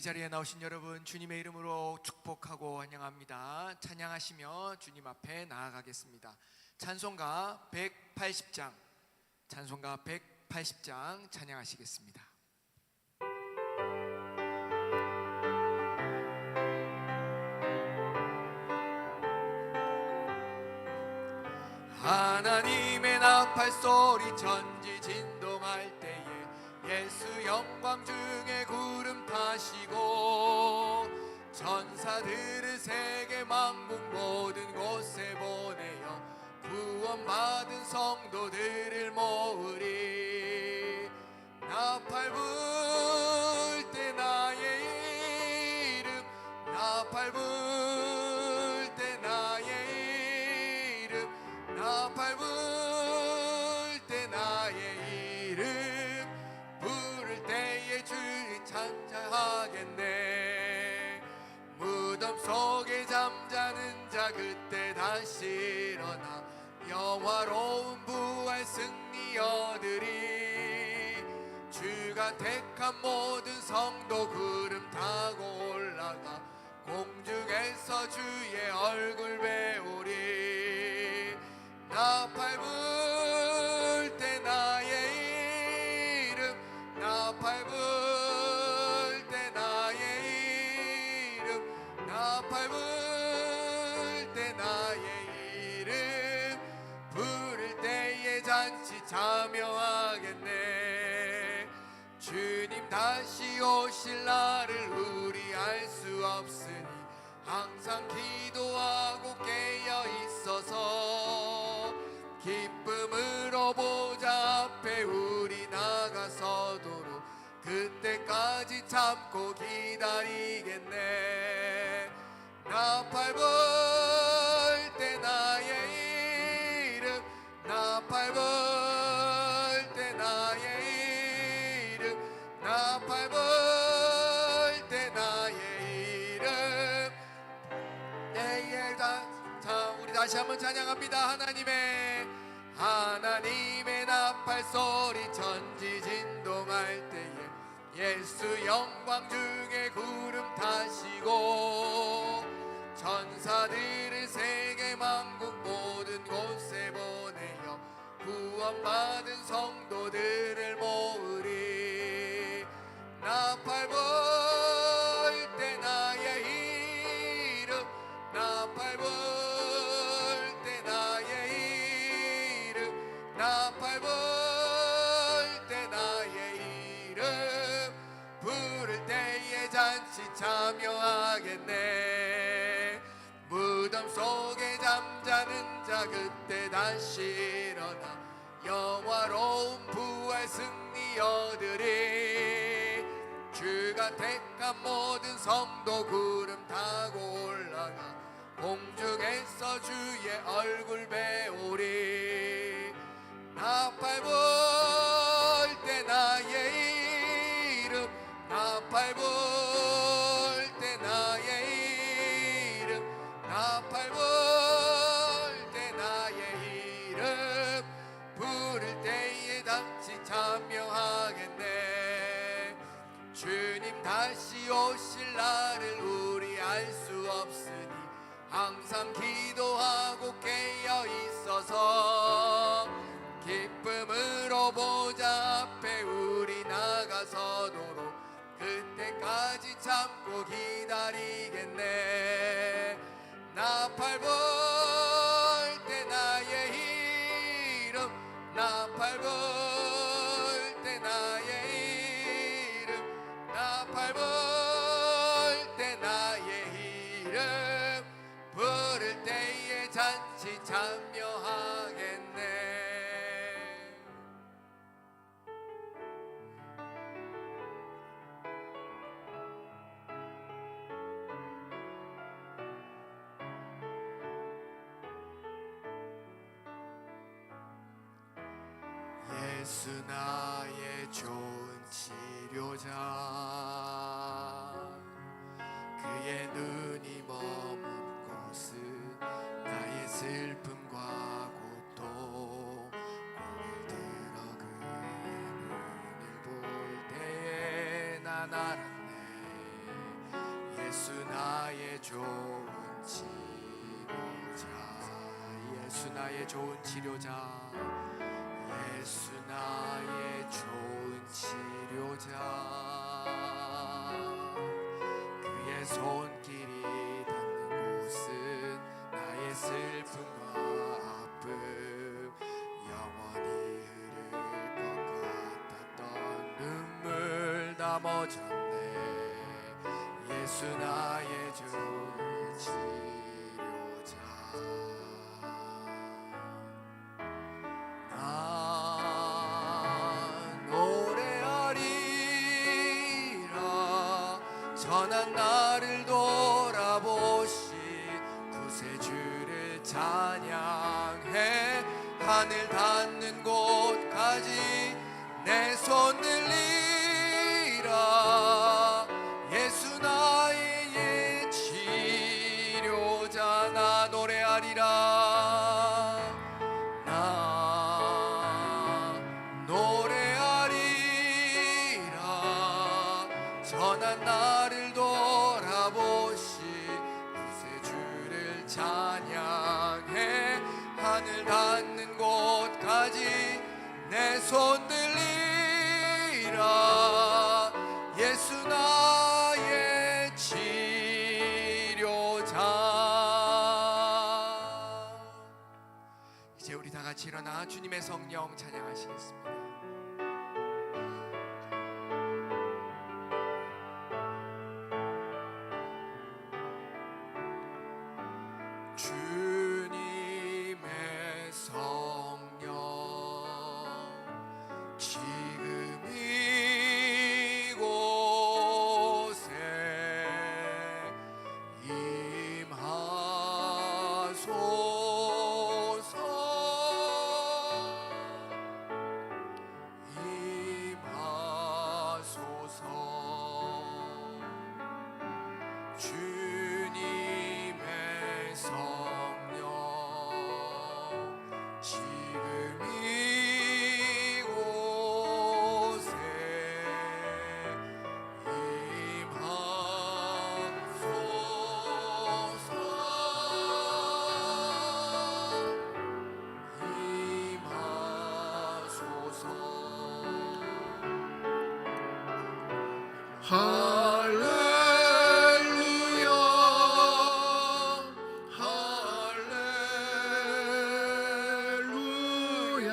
이 자리에 나오신 여러분, 주님의 이름으로 축복하고 환영합니다. 찬양하시며 주님 앞에 나아가겠습니다. 찬송가 180장, 찬송가 180장 찬양하시겠습니다. 하나님의 나팔 소리 전지진동할 때에 예수 영광 중에 구름 타시고 천사들을 세계 만국 모든 곳에 보내어 구원받은 성도들을 모으리. 나팔 불 때 나의 이름, 나팔 불 때 나의 이름, 나팔 불 때 나의 이름 부를 때에 주를 찬양하겠네. 무덤 속에 잠자는 자 그때 다시 일어나 영화로운 부활 승리 얻으리. 주가 택한 모든 성도 구름 타고 올라가 공중에서 주의 얼굴 배우리. 나팔 불 때 나의 이름, 나팔 불 때 나의 이름, 나팔 불 때 나의 이름 부를 때에 잔치 참여하겠네. 주님 다시 오실 날을 우리 알 수 없으니 항상 기도하고 깨어 있어서 기쁨으로 보좌 앞에 우리 나가서도록 그때까지 참고 기다리겠네. 나팔 불 때 나의 이름, 나팔 불 때 나의 이름, 나팔 불 때 나의 이름 때에 자 우리 다시 한번 찬양합니다. 하나님의 나팔 소리 전지진동할 때에 예수 영광 중에 구름 타시고 천사들을 세계 만국 모든 곳에 보내어 구원받은 성도들을 모으리. 나팔 불 때 나의 이름, 나팔 불 때 나의 이름, 나팔 불 때 나의 이름 부를 때에 잔치 참여하겠네. 무덤 속에 잠자는 자 그때 다시 일어나 영화로운 부활 승리 얻으리. 주가 택한 모든 성도 구름 타고 올라가 공중에서 주의 얼굴 배우리. 나팔 불 때 나의 이름, 나팔 불 때 나의 이름, 나팔 불 때 나의 이름 부를 때에 같이 참여하겠네. 주님 다시 오실 날을 우리 알 수 없으니 항상 기도하고 깨어 있어서 기쁨으로 보좌 앞에 우리 나가서도록 그때까지 참고 기다리겠네. 나팔 불 때 나의 이름, 나팔 불 때 나의 이름, 나팔 불 때 나의 이름 부를 때에 잔치 참여하겠네. 예수 나의 좋은 치료자, 그의 눈이 머문 곳은 나의 슬픔과 고통, 고개 들어 그의 눈을 볼 때에 난 알았네. 나의 좋은 치료자 예수 나의 좋은 치료자 예수 나의 좋은 치료자 그의 손길이 닿는 곳은 나의 슬픔과 아픔 영원히 흐를 것 같았던 눈물 다 멎었네 예수 나의 좋은 치료자 나 노래하리라 전한 나를 돌아보시 구세주를 찬양해 하늘 닿는 곳까지 내 손 들리라 예수 나의 치료자 나 노래하리라 나 노래하리라 전한 나를 돌아보시 구세주를 찬양해 하늘 닿는 곳까지 내 손 들리라 예수 나의 치료자 이제 우리 다 같이 일어나 주님의 성령 찬양하시겠습니다. 주님의 성령 지금 이곳에 임하소서 주님의 성령 지금 이곳에 할렐루야 할렐루야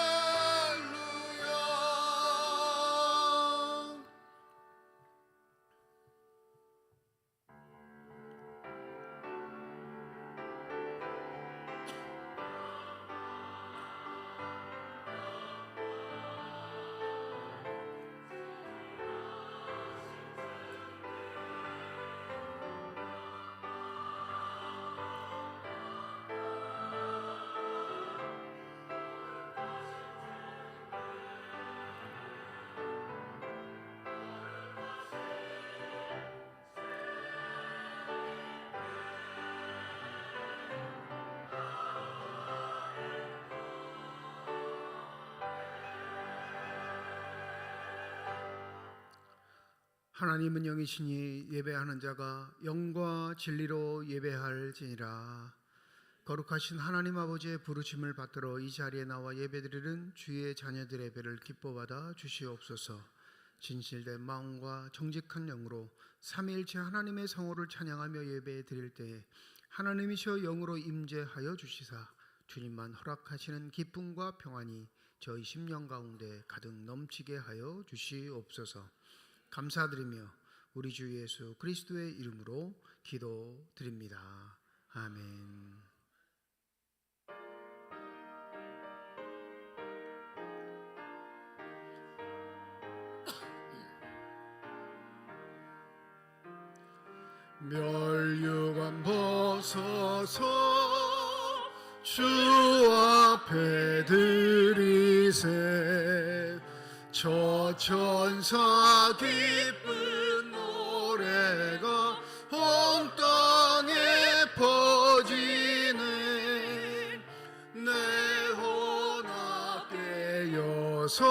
할렐루야 하나님은 영이시니 예배하는 자가 영과 진리로 예배할지니라. 거룩하신 하나님 아버지의 부르심을 받들어 이 자리에 나와 예배드리는 주의 자녀들의 예배를 기뻐받아 주시옵소서. 진실된 마음과 정직한 영으로 삼위일체 하나님의 성호를 찬양하며 예배 드릴 때에 하나님이시여 영으로 임재하여 주시사 주님만 허락하시는 기쁨과 평안이 저희 심령 가운데 가득 넘치게 하여 주시옵소서. 감사드리며 우리 주 예수 그리스도의 이름으로 기도드립니다. 아멘. 멸류관 벗어서 주 앞에 드리세. 저 천사 기쁜 노래가 온 땅에 퍼지네. 내 혼아 깨어서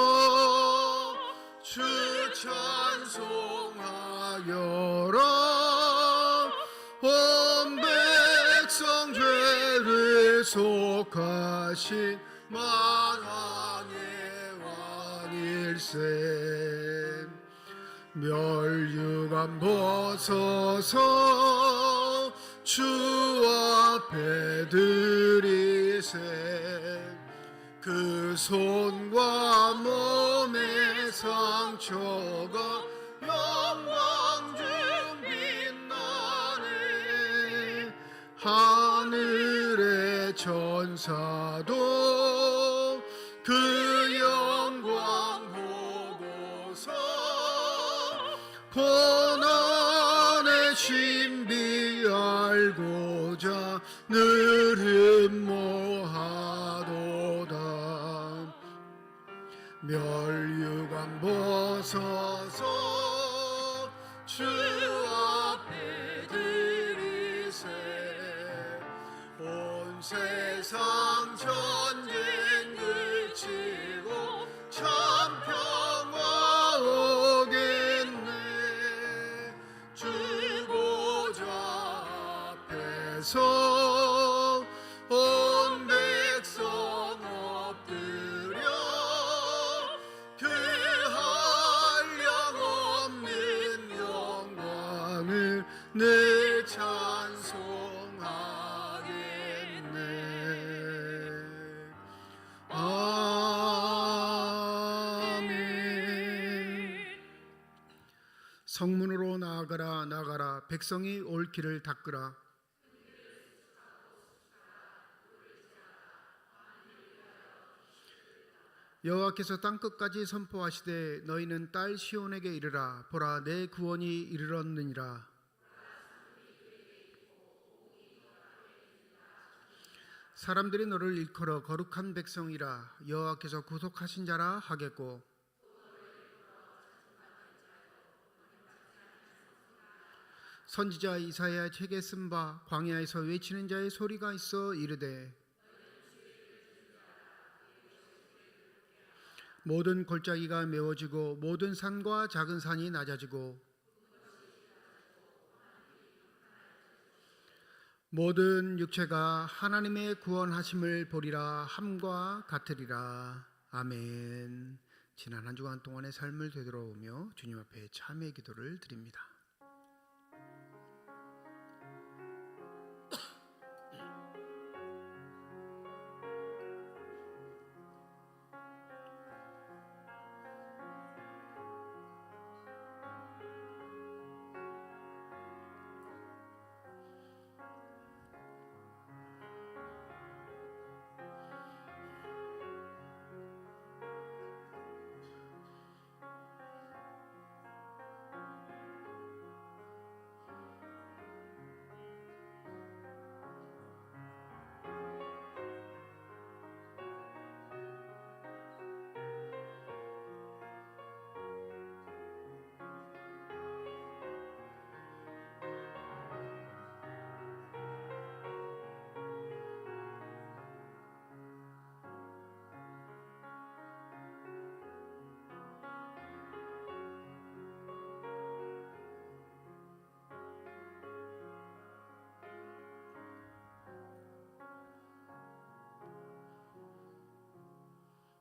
주 찬송하여라. 온 백성 죄를 속하신 만왕의 왕일세. 멸류관 벗어서 주 앞에 드리세. 그 손과 몸의 상처가 영광 중 빛나네. 하늘의 천사도 그 영광 보고서 고난의 신비 알고자 늘 음모하도다. 멸류관 벗어서 주 앞에 드리세. 온 세상 전쟁 그치고 참 평화 오겠네. 주 보좌 앞에서 온 백성 엎드려 그 한량없는 영광을 늘 찬송하겠네. 아멘. 성문으로 나아가라 나가라. 백성이 올 길을 닦으라. 여호와께서 땅끝까지 선포하시되 너희는 딸 시온에게 이르라. 보라 내 구원이 이르렀느니라. 사람들이 너를 일컬어 거룩한 백성이라. 여호와께서 구속하신 자라 하겠고 선지자 이사야 책에 쓴 바 광야에서 외치는 자의 소리가 있어 이르되 모든 골짜기가 메워지고 모든 산과 작은 산이 낮아지고 모든 육체가 하나님의 구원하심을 보리라 함과 같으리라. 아멘. 지난 한 주간 동안의 삶을 되돌아오며 주님 앞에 참회 기도를 드립니다.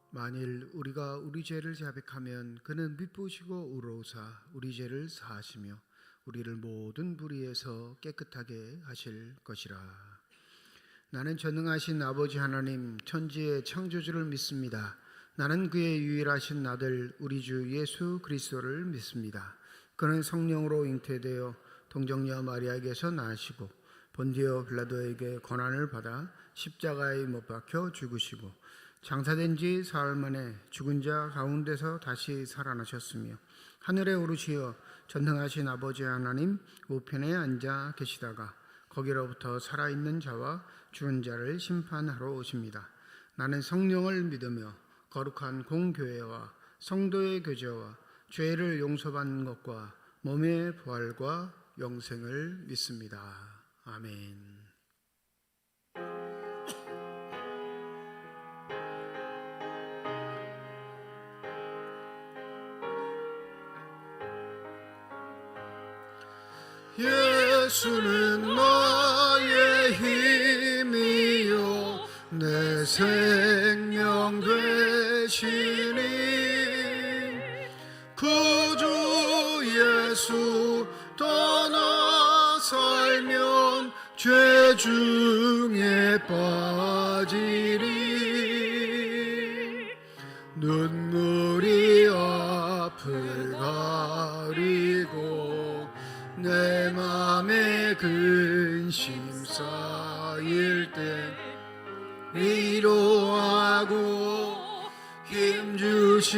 만일 우리가 우리 죄를 자백하면 그는 미쁘시고 의로우사 우리 죄를 사하시며 우리를 모든 불의에서 깨끗하게 하실 것이라. 나는 전능하신 아버지 하나님 천지의 창조주를 믿습니다. 나는 그의 유일하신 아들 우리 주 예수 그리스도를 믿습니다. 그는 성령으로 잉태되어 동정녀 마리아에게서 나시고 본디오 빌라도에게 고난을 받아 십자가에 못 박혀 죽으시고 장사된 지 사흘 만에 죽은 자 가운데서 다시 살아나셨으며 하늘에 오르시어 전능하신 아버지 하나님 우편에 앉아 계시다가 거기로부터 살아있는 자와 죽은 자를 심판하러 오십니다. 나는 성령을 믿으며 거룩한 공교회와 성도의 교제와 죄를 용서받는 것과 몸의 부활과 영생을 믿습니다. 아멘. 예수는 나의 힘이요 내 생명 되시니 구주 예수 떠나 살면 죄 중에 빠지리 눈물이 앞을 가리고 내 맘에 근심 쌓일 때 위로하고 힘주시리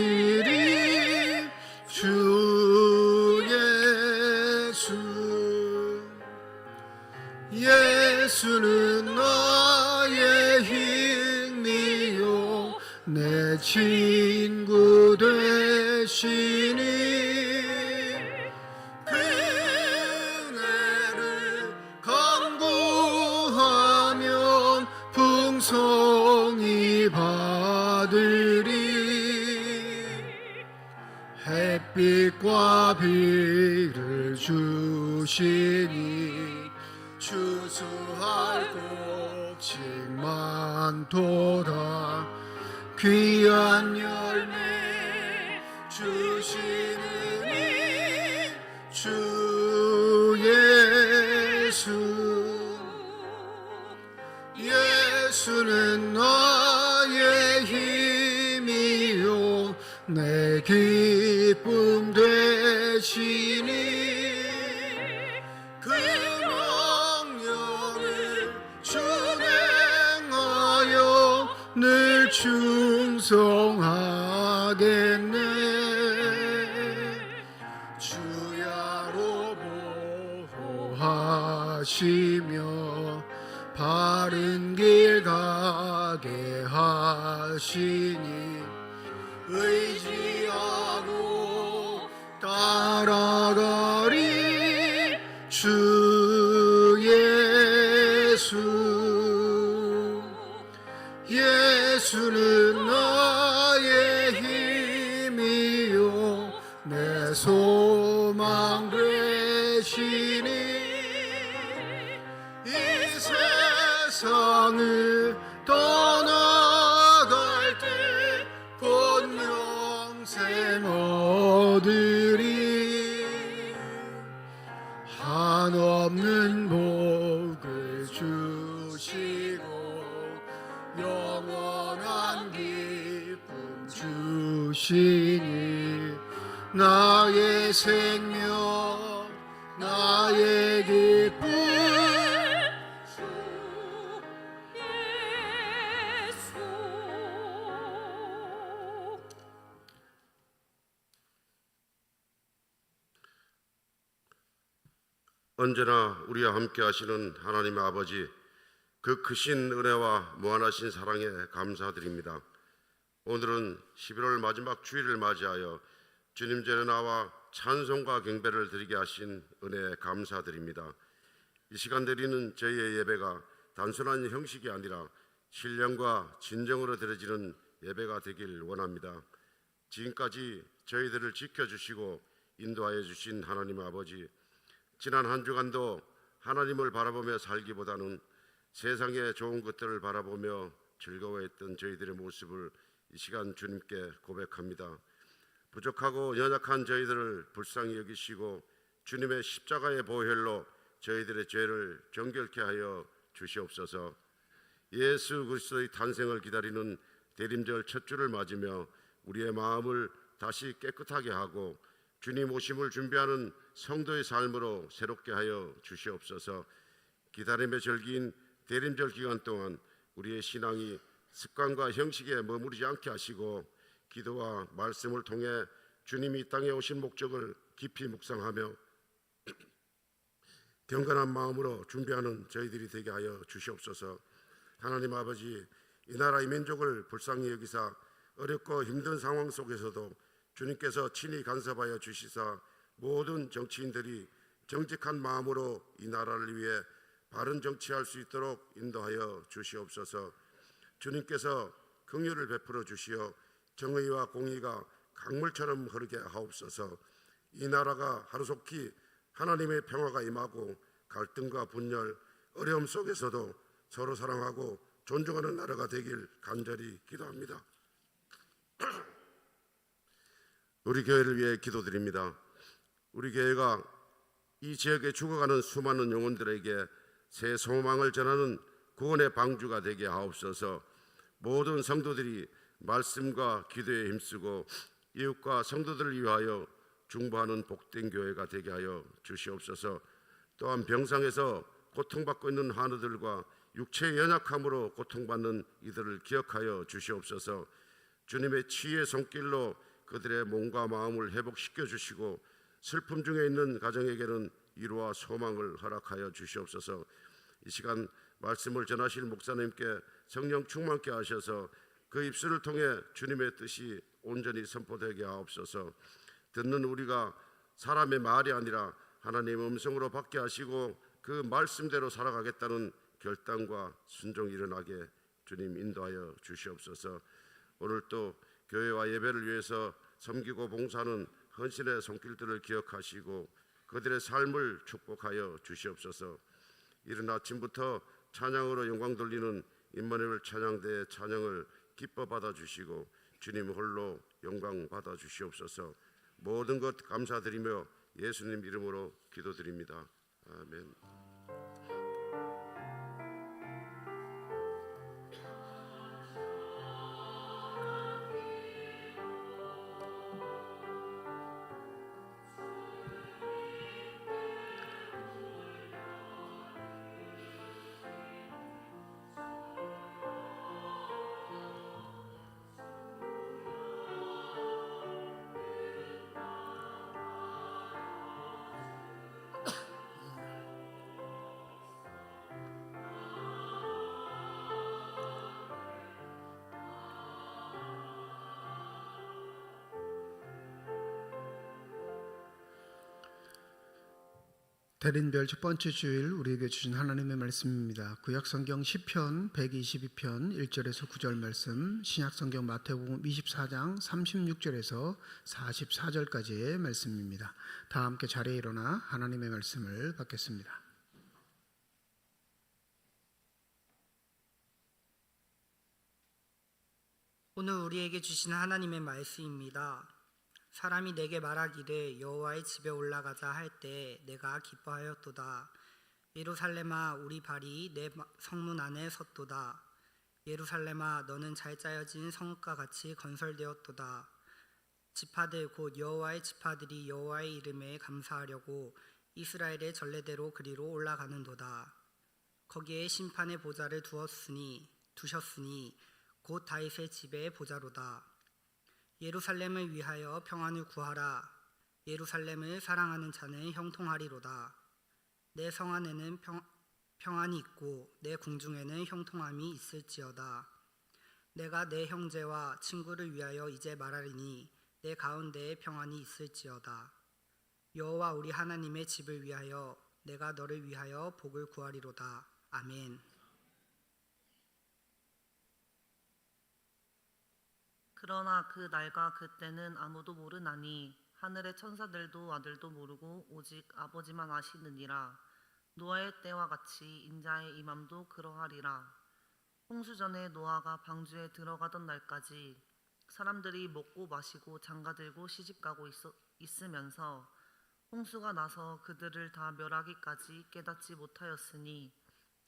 주 예수. 예수는 나의 힘이요 내 친구 되시니 풍성히 받으리 햇빛과 비를 주시니 추수할 곡식 많도다 귀한 열매 주시느니 주 예수. 예수는 나의 힘이요 내 기쁨 되시니 그 명령을 준행하여 늘 충성하겠네. 주야로 보호하시며 바른 길 가게 하시니 의지하고 따라가리 주 예수. 예수는 나의 힘이요 내 소망 되시니 세상을 떠나갈 때 곧 영생 얻으리 한없는 복을 주시고 영원한 기쁨 주시니 나의 생명 나의 기쁨 언제나 우리와 함께 하시는 하나님 아버지, 그 크신 은혜와 무한하신 사랑에 감사드립니다. 오늘은 11월 마지막 주일을 맞이하여 주님 전에 나와 찬송과 경배를 드리게 하신 은혜에 감사드립니다. 이 시간 드리는 저희의 예배가 단순한 형식이 아니라 신령과 진정으로 드려지는 예배가 되길 원합니다. 지금까지 저희들을 지켜주시고 인도하여 주신 하나님 아버지, 지난 한 주간도 하나님을 바라보며 살기보다는 세상의 좋은 것들을 바라보며 즐거워했던 저희들의 모습을 이 시간 주님께 고백합니다. 부족하고 연약한 저희들을 불쌍히 여기시고 주님의 십자가의 보혈로 저희들의 죄를 정결케 하여 주시옵소서. 예수 그리스도의 탄생을 기다리는 대림절 첫 주를 맞으며 우리의 마음을 다시 깨끗하게 하고 주님 오심을 준비하는 성도의 삶으로 새롭게 하여 주시옵소서. 기다림의 절기인 대림절 기간 동안 우리의 신앙이 습관과 형식에 머무르지 않게 하시고 기도와 말씀을 통해 주님이 이 땅에 오신 목적을 깊이 묵상하며 경건한 마음으로 준비하는 저희들이 되게 하여 주시옵소서. 하나님 아버지, 이 나라 이 민족을 불쌍히 여기사 어렵고 힘든 상황 속에서도 주님께서 친히 간섭하여 주시사 모든 정치인들이 정직한 마음으로 이 나라를 위해 바른 정치할 수 있도록 인도하여 주시옵소서. 주님께서 긍휼을 베풀어 주시어 정의와 공의가 강물처럼 흐르게 하옵소서. 이 나라가 하루속히 하나님의 평화가 임하고 갈등과 분열, 어려움 속에서도 서로 사랑하고 존중하는 나라가 되길 간절히 기도합니다. 우리 교회를 위해 기도드립니다. 우리 교회가 이 지역에 죽어가는 수많은 영혼들에게 새 소망을 전하는 구원의 방주가 되게 하옵소서. 모든 성도들이 말씀과 기도에 힘쓰고 이웃과 성도들을 위하여 중보하는 복된 교회가 되게 하여 주시옵소서. 또한 병상에서 고통받고 있는 환우들과 육체의 연약함으로 고통받는 이들을 기억하여 주시옵소서. 주님의 치유의 손길로 그들의 몸과 마음을 회복시켜 주시고 슬픔 중에 있는 가정에게는 위로와 소망을 허락하여 주시옵소서. 이 시간 말씀을 전하실 목사님께 성령 충만케 하셔서 그 입술을 통해 주님의 뜻이 온전히 선포되게 하옵소서. 듣는 우리가 사람의 말이 아니라 하나님의 음성으로 받게 하시고 그 말씀대로 살아가겠다는 결단과 순종이 일어나게 주님 인도하여 주시옵소서. 오늘 또 교회와 예배를 위해서 섬기고 봉사하는 헌신의 손길들을 기억하시고 그들의 삶을 축복하여 주시옵소서. 이른 아침부터 찬양으로 영광 돌리는 임마누엘 찬양대의 찬양을 기뻐 받아주시고 주님 홀로 영광 받아주시옵소서. 모든 것 감사드리며 예수님 이름으로 기도드립니다. 아멘. 대린별 첫 번째 주일 우리에게 주신 하나님의 말씀입니다. 구약성경 시편 122편 1절에서 9절 말씀, 신약성경 마태복음 24장 36절에서 44절까지의 말씀입니다. 다 함께 자리에 일어나 하나님의 말씀을 받겠습니다. 오늘 우리에게 주신 하나님의 말씀입니다. 사람이 내게 말하기를 여호와의 집에 올라가자 할 때 내가 기뻐하였도다. 예루살렘아 우리 발이 내 성문 안에 섰도다. 예루살렘아 너는 잘 짜여진 성읍과 같이 건설되었도다. 지파들 곧 여호와의 지파들이 여호와의 이름에 감사하려고 이스라엘의 전례대로 그리로 올라가는도다. 거기에 심판의 보좌를 두셨으니 곧 다윗의 집의 보좌로다. 예루살렘을 위하여 평안을 구하라. 예루살렘을 사랑하는 자는 형통하리로다. 내 성 안에는 평안이 있고 내 궁중에는 형통함이 있을지어다. 내가 내 형제와 친구를 위하여 이제 말하리니 내 가운데에 평안이 있을지어다. 여호와 우리 하나님의 집을 위하여 내가 너를 위하여 복을 구하리로다. 아멘. 그러나 그 날과 그 때는 아무도 모르나니 하늘의 천사들도 아들도 모르고 오직 아버지만 아시느니라. 노아의 때와 같이 인자의 임함도 그러하리라. 홍수 전에 노아가 방주에 들어가던 날까지 사람들이 먹고 마시고 장가들고 시집가고 있으면서 홍수가 나서 그들을 다 멸하기까지 깨닫지 못하였으니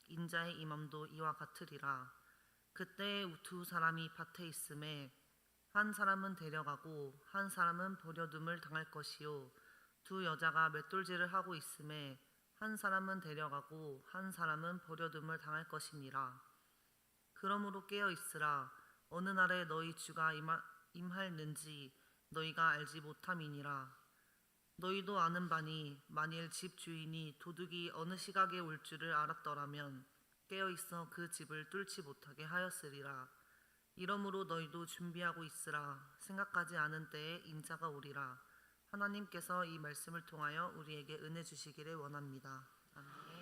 인자의 임함도 이와 같으리라. 그때 두 사람이 밭에 있음에 한 사람은 데려가고 한 사람은 버려둠을 당할 것이요 두 여자가 맷돌질을 하고 있음에 한 사람은 데려가고 한 사람은 버려둠을 당할 것이니라. 그러므로 깨어 있으라. 어느 날에 너희 주가 임할는지 너희가 알지 못함이니라. 너희도 아는 바니 만일 집 주인이 도둑이 어느 시각에 올 줄을 알았더라면 깨어 있어 그 집을 뚫지 못하게 하였으리라. 이러므로 너희도 준비하고 있으라. 생각하지 않은 때에 인자가 오리라. 하나님께서 이 말씀을 통하여 우리에게 은혜 주시기를 원합니다. 아멘.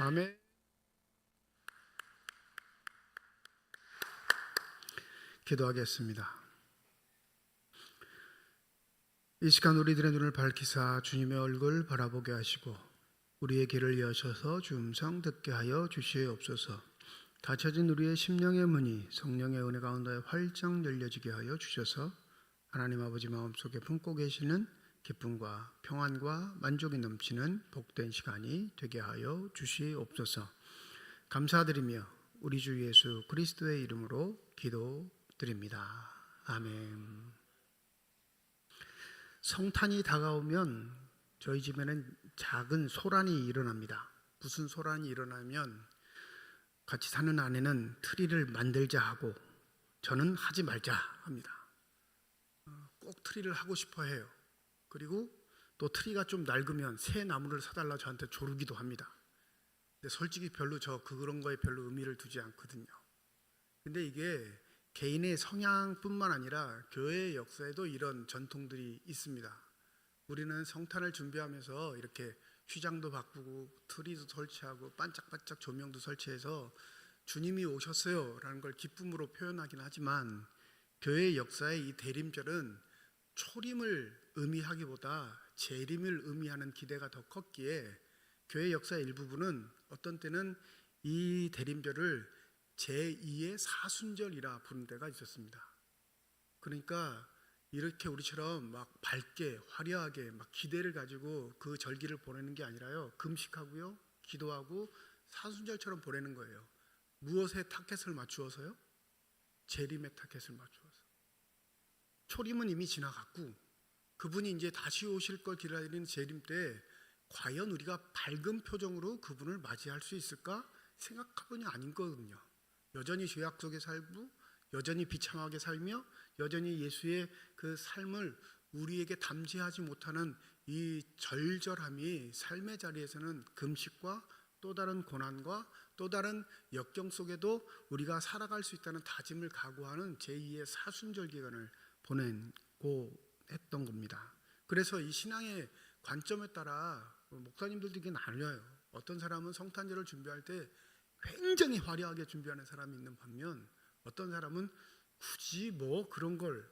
아멘. 기도하겠습니다. 이 시간 우리들의 눈을 밝히사 주님의 얼굴 바라보게 하시고 우리의 귀를 여셔서 주음성 듣게 하여 주시옵소서. 닫혀진 우리의 심령의 문이 성령의 은혜 가운데 활짝 열려지게 하여 주셔서 하나님 아버지 마음속에 품고 계시는 기쁨과 평안과 만족이 넘치는 복된 시간이 되게 하여 주시옵소서. 감사드리며 우리 주 예수 그리스도의 이름으로 기도드립니다. 아멘. 성탄이 다가오면 저희 집에는 작은 소란이 일어납니다. 무슨 소란이 일어나면 같이 사는 아내는 트리를 만들자 하고 저는 하지 말자 합니다. 꼭 트리를 하고 싶어 해요. 그리고 또 트리가 좀 낡으면 새 나무를 사달라 저한테 조르기도 합니다. 근데 솔직히 별로 그런 거에 별로 의미를 두지 않거든요. 근데 이게 개인의 성향뿐만 아니라 교회의 역사에도 이런 전통들이 있습니다. 우리는 성탄을 준비하면서 이렇게 휘장도 바꾸고 트리도 설치하고 반짝반짝 조명도 설치해서 주님이 오셨어요 라는 걸 기쁨으로 표현하긴 하지만 교회의 역사의 이 대림절은 초림을 의미하기보다 재림을 의미하는 기대가 더 컸기에 교회 역사의 일부분은 어떤 때는 이 대림절을 제2의 사순절이라 부른 때가 있었습니다. 그러니까 이렇게 우리처럼 막 밝게 화려하게 막 기대를 가지고 그 절기를 보내는 게 아니라요, 금식하고요 기도하고 사순절처럼 보내는 거예요. 무엇에 타켓을 맞추어서요? 재림의 타켓을 맞추어서. 초림은 이미 지나갔고 그분이 이제 다시 오실 걸 기다리는 재림 때 과연 우리가 밝은 표정으로 그분을 맞이할 수 있을까 생각해보니 아닌 거거든요. 여전히 죄악 속에 살고 여전히 비참하게 살며 여전히 예수의 그 삶을 우리에게 담지하지 못하는 이 절절함이 삶의 자리에서는 금식과 또 다른 고난과 또 다른 역경 속에도 우리가 살아갈 수 있다는 다짐을 각오하는 제2의 사순절 기간을 보내고 했던 겁니다. 그래서 이 신앙의 관점에 따라 목사님들도 이게 나뉘어요. 어떤 사람은 성탄절을 준비할 때 굉장히 화려하게 준비하는 사람이 있는 반면 어떤 사람은 굳이 뭐 그런 걸,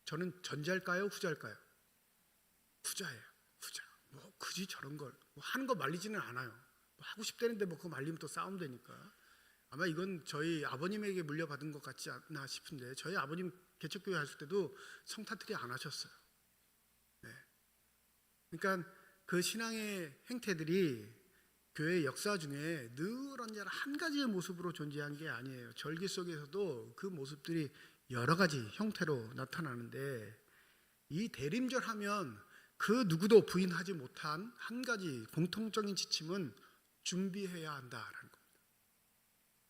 저는 전자일까요 후자일까요? 후자예요. 후자. 뭐 굳이 저런 걸 뭐 하는 거 말리지는 않아요. 뭐 하고 싶다는데 뭐 그거 말리면 또 싸움 되니까. 아마 이건 저희 아버님에게 물려받은 것 같지 않나 싶은데 저희 아버님 개척교회 하실 때도 성탄트리 안 하셨어요. 네. 그러니까 그 신앙의 행태들이 교회의 역사 중에 늘 언제나 한 가지의 모습으로 존재한 게 아니에요. 절기 속에서도 그 모습들이 여러 가지 형태로 나타나는데 이 대림절 하면 그 누구도 부인하지 못한 한 가지 공통적인 지침은 준비해야 한다라는 겁니다.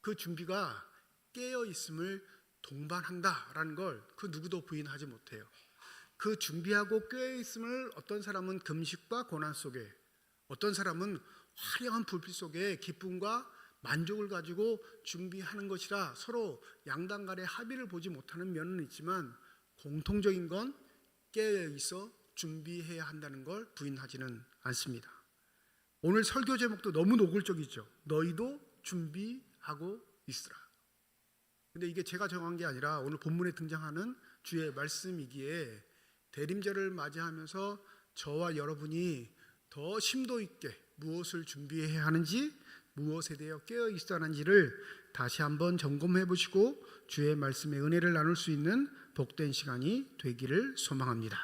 그 준비가 깨어있음을 동반한다라는 걸 그 누구도 부인하지 못해요. 그 준비하고 깨어있음을 어떤 사람은 금식과 고난 속에, 어떤 사람은 화려한 불빛 속에 기쁨과 만족을 가지고 준비하는 것이라 서로 양당 간의 합의를 보지 못하는 면은 있지만 공통적인 건 깨어있어 준비해야 한다는 걸 부인하지는 않습니다. 오늘 설교 제목도 너무 노골적이죠. 너희도 준비하고 있으라. 근데 이게 제가 정한 게 아니라 오늘 본문에 등장하는 주의 말씀이기에 대림절을 맞이하면서 저와 여러분이 더 심도 있게 무엇을 준비해야 하는지, 무엇에 대해 깨어 있어야 하는지를 다시 한번 점검해 보시고 주의 말씀의 은혜를 나눌 수 있는 복된 시간이 되기를 소망합니다.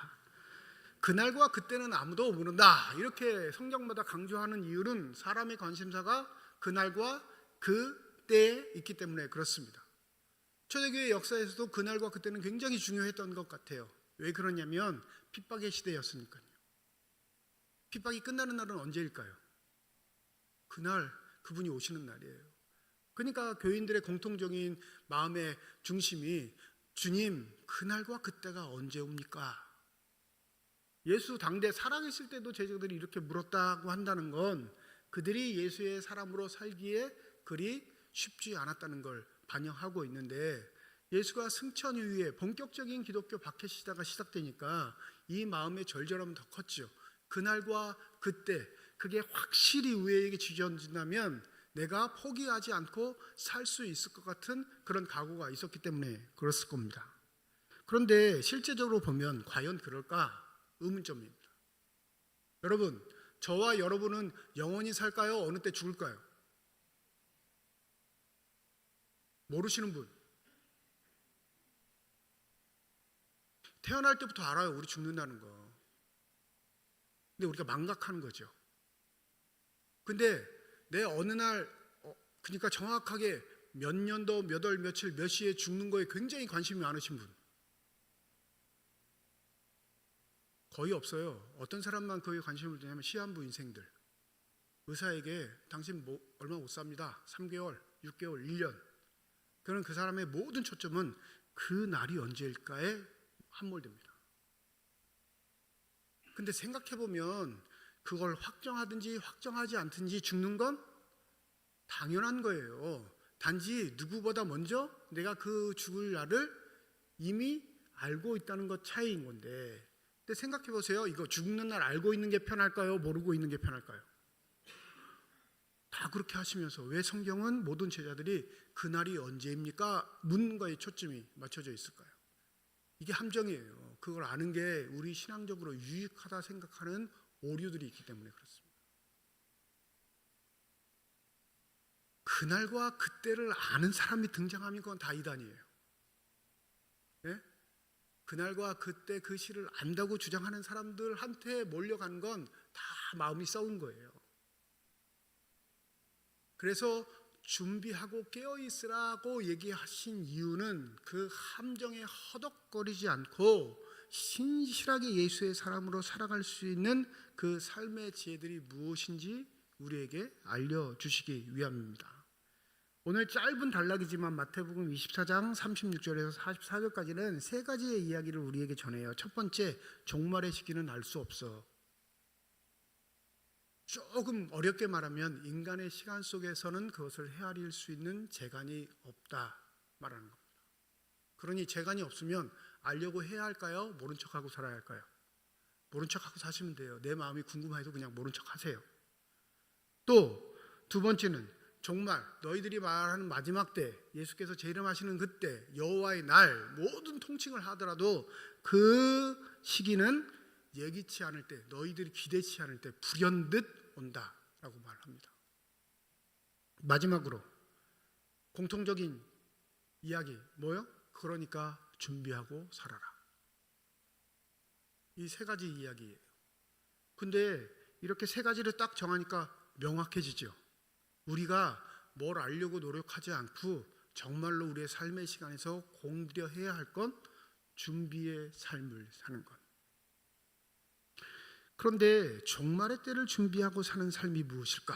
그날과 그때는 아무도 모른다, 이렇게 성경마다 강조하는 이유는 사람의 관심사가 그날과 그때에 있기 때문에 그렇습니다. 초대교회 역사에서도 그날과 그때는 굉장히 중요했던 것 같아요. 왜 그러냐면 핍박의 시대였으니까요. 핍박이 끝나는 날은 언제일까요? 그날 그분이 오시는 날이에요. 그러니까 교인들의 공통적인 마음의 중심이 주님, 그날과 그때가 언제 옵니까? 예수 당대 살아계실 때도 제자들이 이렇게 물었다고 한다는 건 그들이 예수의 사람으로 살기에 그리 쉽지 않았다는 걸 반영하고 있는데, 예수가 승천 이후에 본격적인 기독교 박해 시대가 시작되니까 이 마음의 절절함은 더 컸죠. 그날과 그때, 그게 확실히 우리에게 주어진다면 내가 포기하지 않고 살 수 있을 것 같은 그런 각오가 있었기 때문에 그랬을 겁니다. 그런데 실제적으로 보면 과연 그럴까? 의문점입니다. 여러분, 저와 여러분은 영원히 살까요? 어느 때 죽을까요? 모르시는 분? 태어날 때부터 알아요. 우리 죽는다는 거. 근데 우리가 망각하는 거죠. 근데 내 어느 날 그러니까 정확하게 몇 년도, 몇 월, 며칠, 몇 시에 죽는 거에 굉장히 관심이 많으신 분 거의 없어요. 어떤 사람만 거기에 관심을 두냐면 시한부 인생들. 의사에게 당신 얼마 못 삽니다. 3개월, 6개월, 1년. 그런 그 사람의 모든 초점은 그 날이 언제일까에 함몰됩니다. 근데 생각해보면 그걸 확정하든지 확정하지 않든지 죽는 건 당연한 거예요. 단지 누구보다 먼저 내가 그 죽을 날을 이미 알고 있다는 것 차이인 건데, 근데 생각해보세요. 이거 죽는 날 알고 있는 게 편할까요? 모르고 있는 게 편할까요? 다 그렇게 하시면서 왜 성경은 모든 제자들이 그날이 언제입니까? 묻는 거에 초점이 맞춰져 있을까요? 이게 함정이에요. 그걸 아는 게 우리 신앙적으로 유익하다 생각하는 오류들이 있기 때문에 그렇습니다. 그날과 그때를 아는 사람이 등장하면 그건 다 이단이에요. 네? 그날과 그때 그 시를 안다고 주장하는 사람들한테 몰려간 건 다 마음이 썩은 거예요. 그래서 준비하고 깨어있으라고 얘기하신 이유는 그 함정에 허덕거리지 않고 신실하게 예수의 사람으로 살아갈 수 있는 그 삶의 지혜들이 무엇인지 우리에게 알려주시기 위함입니다. 오늘 짧은 단락이지만 마태복음 24장 36절에서 44절까지는 세 가지의 이야기를 우리에게 전해요. 첫 번째, 종말의 시기는 알 수 없어. 조금 어렵게 말하면 인간의 시간 속에서는 그것을 헤아릴 수 있는 재간이 없다 말하는 겁니다. 그러니 재간이 없으면 알려고 해야 할까요? 모른 척하고 살아야 할까요? 모른 척하고 사시면 돼요. 내 마음이 궁금해도 그냥 모른 척 하세요. 또 두 번째는 정말 너희들이 말하는 마지막 때, 예수께서 재림하시는 그때, 여호와의 날, 모든 통칭을 하더라도 그 시기는 예기치 않을 때, 너희들이 기대치 않을 때 불현듯 온다라고 말합니다. 마지막으로 공통적인 이야기 뭐요? 그러니까 준비하고 살아라. 이 세 가지 이야기예요. 근데 이렇게 세 가지를 딱 정하니까 명확해지죠. 우리가 뭘 알려고 노력하지 않고 정말로 우리의 삶의 시간에서 공들여 해야 할 건 준비의 삶을 사는 것. 그런데 종말의 때를 준비하고 사는 삶이 무엇일까?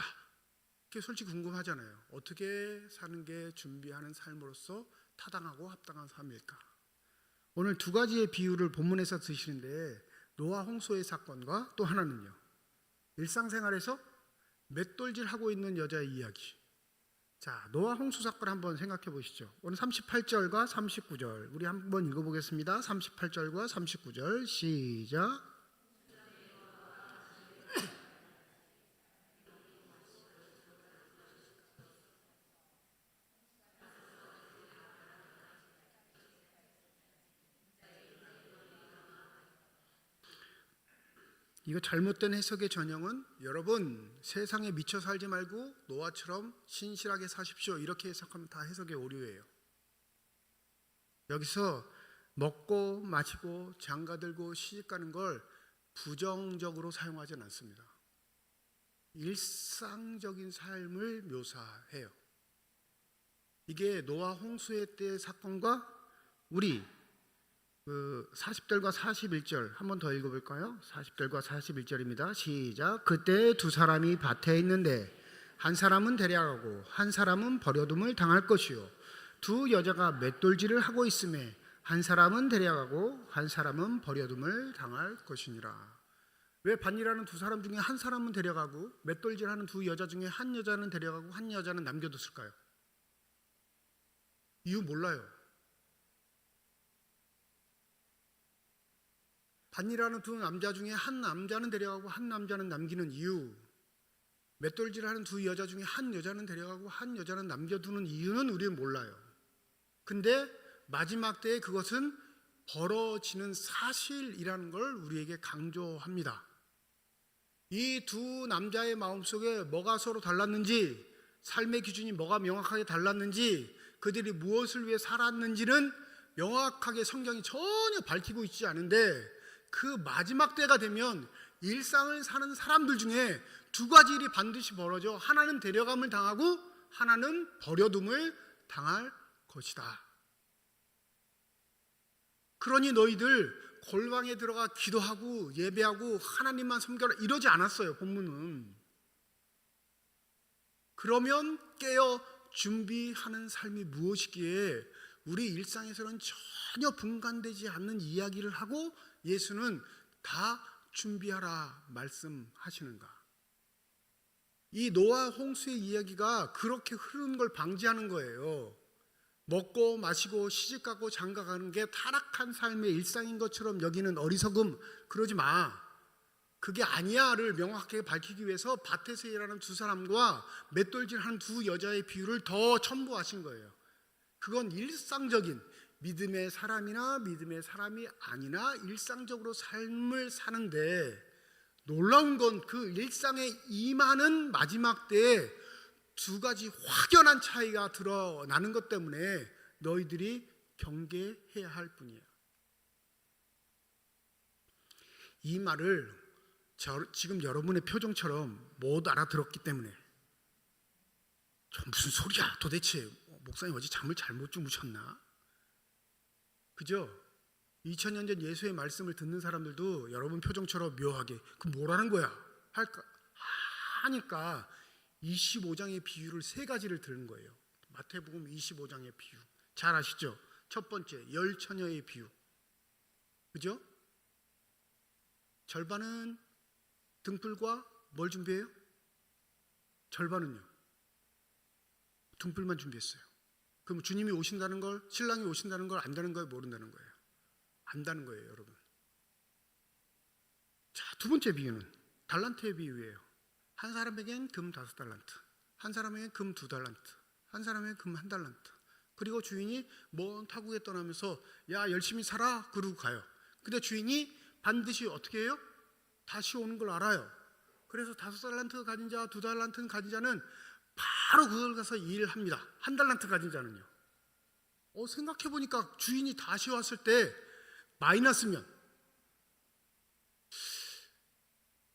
그게 솔직히 궁금하잖아요. 어떻게 사는 게 준비하는 삶으로서 타당하고 합당한 삶일까? 오늘 두 가지의 비유를 본문에서 드시는데 노아 홍수의 사건과 또 하나는요, 일상생활에서 맷돌질하고 있는 여자의 이야기. 자, 노아 홍수 사건 한번 생각해 보시죠. 오늘 38절과 39절 우리 한번 읽어보겠습니다. 38절과 39절 시작. 이거 잘못된 해석의 전형은 여러분 세상에 미쳐 살지 말고 노아처럼 신실하게 사십시오 이렇게 해석하면 다 해석의 오류예요. 여기서 먹고 마시고 장가들고 시집가는 걸 부정적으로 사용하지는 않습니다. 일상적인 삶을 묘사해요. 이게 노아 홍수의 때의 사건과 우리 40절과 41절 한 번 더 읽어볼까요? 40절과 41절입니다. 시작. 그때 두 사람이 밭에 있는데 한 사람은 데려가고 한 사람은 버려둠을 당할 것이요 두 여자가 맷돌질을 하고 있음에 한 사람은 데려가고 한 사람은 버려둠을 당할 것이니라. 왜 밭일하는 두 사람 중에 한 사람은 데려가고 맷돌질하는 두 여자 중에 한 여자는 데려가고 한 여자는 남겨뒀을까요? 이유 몰라요. 밭일하는 두 남자 중에 한 남자는 데려가고 한 남자는 남기는 이유, 맷돌질하는 두 여자 중에 한 여자는 데려가고 한 여자는 남겨두는 이유는 우리는 몰라요. 근데 마지막 때에 그것은 벌어지는 사실이라는 걸 우리에게 강조합니다. 이 두 남자의 마음속에 뭐가 서로 달랐는지, 삶의 기준이 뭐가 명확하게 달랐는지, 그들이 무엇을 위해 살았는지는 명확하게 성경이 전혀 밝히고 있지 않은데, 그 마지막 때가 되면 일상을 사는 사람들 중에 두 가지 일이 반드시 벌어져 하나는 데려감을 당하고 하나는 버려둠을 당할 것이다. 그러니 너희들 골방에 들어가 기도하고 예배하고 하나님만 섬겨라 이러지 않았어요. 본문은. 그러면 깨어 준비하는 삶이 무엇이기에 우리 일상에서는 전혀 분간되지 않는 이야기를 하고 예수는 다 준비하라 말씀하시는가? 이 노아 홍수의 이야기가 그렇게 흐르는 걸 방지하는 거예요. 먹고 마시고 시집가고 장가가는 게 타락한 삶의 일상인 것처럼 여기는 어리석음, 그러지 마. 그게 아니야를 명확하게 밝히기 위해서 밭에서 일하는 두 사람과 맷돌질하는 두 여자의 비유를 더 첨부하신 거예요. 그건 일상적인 믿음의 사람이나 믿음의 사람이 아니나 일상적으로 삶을 사는데, 놀라운 건 그 일상에 임하는 마지막 때에 두 가지 확연한 차이가 드러나는 것 때문에 너희들이 경계해야 할 뿐이에요. 이 말을 지금 여러분의 표정처럼 못 알아들었기 때문에 저 무슨 소리야 도대체, 목사님 어제 잠을 잘못 주무셨나? 그죠? 2000년 전 예수의 말씀을 듣는 사람들도 여러분 표정처럼 묘하게 그 뭐라는 거야 할까 하니까 25장의 비유를 세 가지를 들은 거예요. 마태복음 25장의 비유 잘 아시죠? 첫 번째 열처녀의 비유, 그죠? 절반은 등불과 뭘 준비해요? 절반은요 등불만 준비했어요. 그럼 주님이 오신다는 걸, 신랑이 오신다는 걸 안다는 거예요, 모른다는 거예요? 안다는 거예요, 여러분. 자, 두 번째 비유는 달란트의 비유예요. 한 사람에겐 금 5달란트, 한 사람에겐 금 2달란트, 한 사람에겐 금 1달란트. 그리고 주인이 먼 타국에 떠나면서 야 열심히 살아 그러고 가요. 근데 주인이 반드시 어떻게 해요? 다시 오는 걸 알아요. 그래서 5달란트 가진 자, 2달란트 가진 자는 바로 그걸 가서 일합니다. 1달란트 가진 자는요. 생각해보니까 주인이 다시 왔을 때 마이너스면,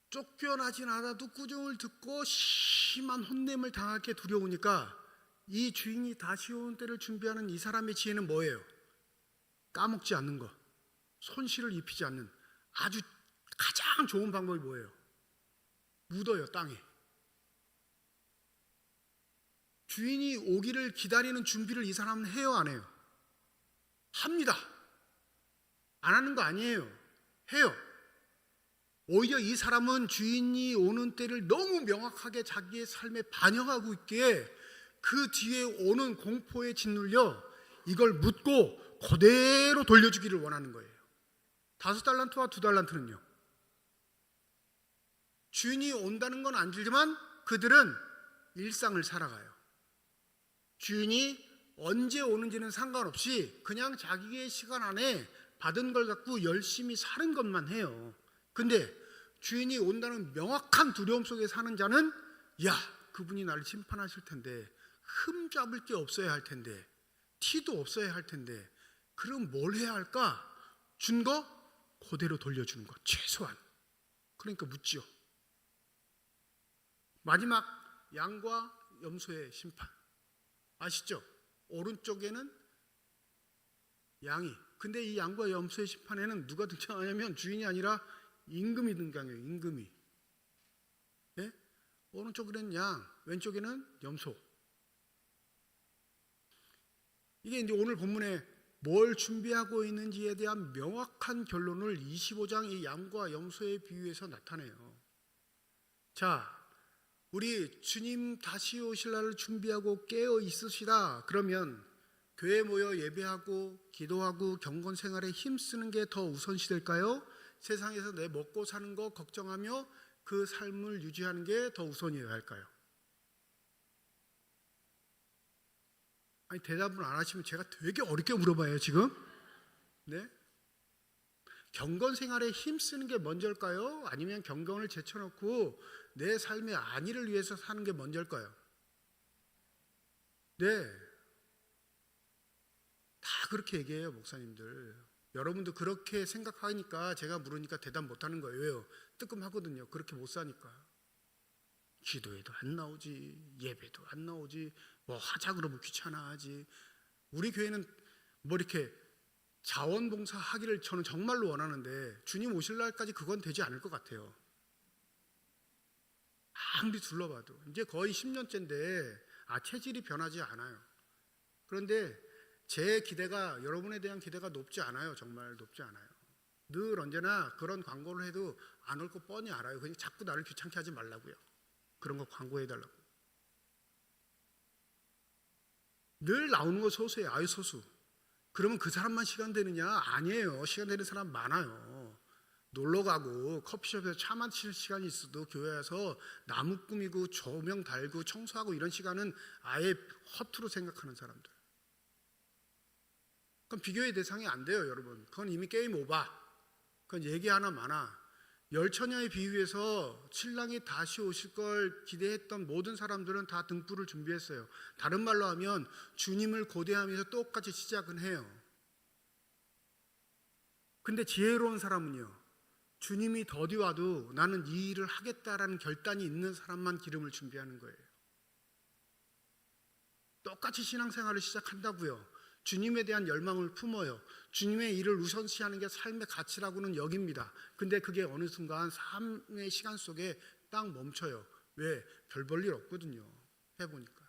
쫓겨나진 않아도 꾸중을 듣고 심한 혼냄을 당할 게 두려우니까 이 주인이 다시 오는 때를 준비하는 이 사람의 지혜는 뭐예요? 까먹지 않는 것, 손실을 입히지 않는 아주 가장 좋은 방법이 뭐예요? 묻어요, 땅에. 주인이 오기를 기다리는 준비를 이 사람은 해요, 안 해요? 합니다. 안 하는 거 아니에요. 해요. 오히려 이 사람은 주인이 오는 때를 너무 명확하게 자기의 삶에 반영하고 있기에 그 뒤에 오는 공포에 짓눌려 이걸 묻고 그대로 돌려주기를 원하는 거예요. 5달란트와 2달란트는요, 주인이 온다는 건 알지만 그들은 일상을 살아가요. 주인이 언제 오는지는 상관없이 그냥 자기의 시간 안에 받은 걸 갖고 열심히 사는 것만 해요. 근데 주인이 온다는 명확한 두려움 속에 사는 자는 야, 그분이 나를 심판하실 텐데, 흠 잡을 게 없어야 할 텐데, 티도 없어야 할 텐데, 그럼 뭘 해야 할까? 준 거 그대로 돌려주는 거, 최소한. 그러니까 묻지요. 마지막 양과 염소의 심판 아시죠? 오른쪽에는 양이, 근데 이 양과 염소의 심판에는 누가 등장하냐면 주인이 아니라 임금이 등장해요. 임금이. 예? 오른쪽에는 양, 왼쪽에는 염소. 이게 이제 오늘 본문에 뭘 준비하고 있는지에 대한 명확한 결론을 25장 이 양과 염소의 비유에서 나타내요. 자, 우리 주님 다시 오실 날을 준비하고 깨어 있으시다. 그러면 교회 모여 예배하고 기도하고 경건 생활에 힘쓰는 게 더 우선시 될까요? 세상에서 내 먹고 사는 거 걱정하며 그 삶을 유지하는 게 더 우선이어야 할까요? 아니, 대답을 안 하시면 제가 되게 어렵게 물어봐요, 지금. 네? 경건 생활에 힘쓰는 게 먼저일까요? 아니면 경건을 제쳐놓고 내 삶의 안위를 위해서 사는 게 먼저일까요? 네, 다 그렇게 얘기해요, 목사님들. 여러분도 그렇게 생각하니까 제가 물으니까 대답 못하는 거예요. 왜요? 뜨끔하거든요. 그렇게 못 사니까. 기도에도 안 나오지, 예배도 안 나오지, 뭐 하자 그러면 귀찮아하지. 우리 교회는 뭐 이렇게 자원봉사 하기를 저는 정말로 원하는데 주님 오실 날까지 그건 되지 않을 것 같아요. 아무리 둘러봐도 이제 거의 10년째인데 체질이 변하지 않아요. 그런데 제 기대가, 여러분에 대한 기대가 높지 않아요. 정말 높지 않아요. 늘 언제나 그런 광고를 해도 안 올 거 뻔히 알아요. 그냥 자꾸 나를 귀찮게 하지 말라고요. 그런 거 광고해달라고. 늘 나오는 거 소수예요. 아유 소수. 그러면 그 사람만 시간 되느냐? 아니에요. 시간 되는 사람 많아요. 놀러 가고 커피숍에서 차 마실 시간이 있어도 교회 와서 나무 꾸미고 조명 달고 청소하고 이런 시간은 아예 허투루 생각하는 사람들. 그건 비교의 대상이 안 돼요, 여러분. 그건 이미 게임 오버. 그건 얘기 하나 많아. 열처녀의 비유에서 신랑이 다시 오실 걸 기대했던 모든 사람들은 다 등불을 준비했어요. 다른 말로 하면 주님을 고대하면서 똑같이 시작은 해요. 근데 지혜로운 사람은요, 주님이 더디 와도 나는 이 일을 하겠다라는 결단이 있는 사람만 기름을 준비하는 거예요. 똑같이 신앙생활을 시작한다고요. 주님에 대한 열망을 품어요. 주님의 일을 우선시하는 게 삶의 가치라고는 여깁니다. 근데 그게 어느 순간 삶의 시간 속에 딱 멈춰요. 왜? 별 볼 일 없거든요. 해보니까.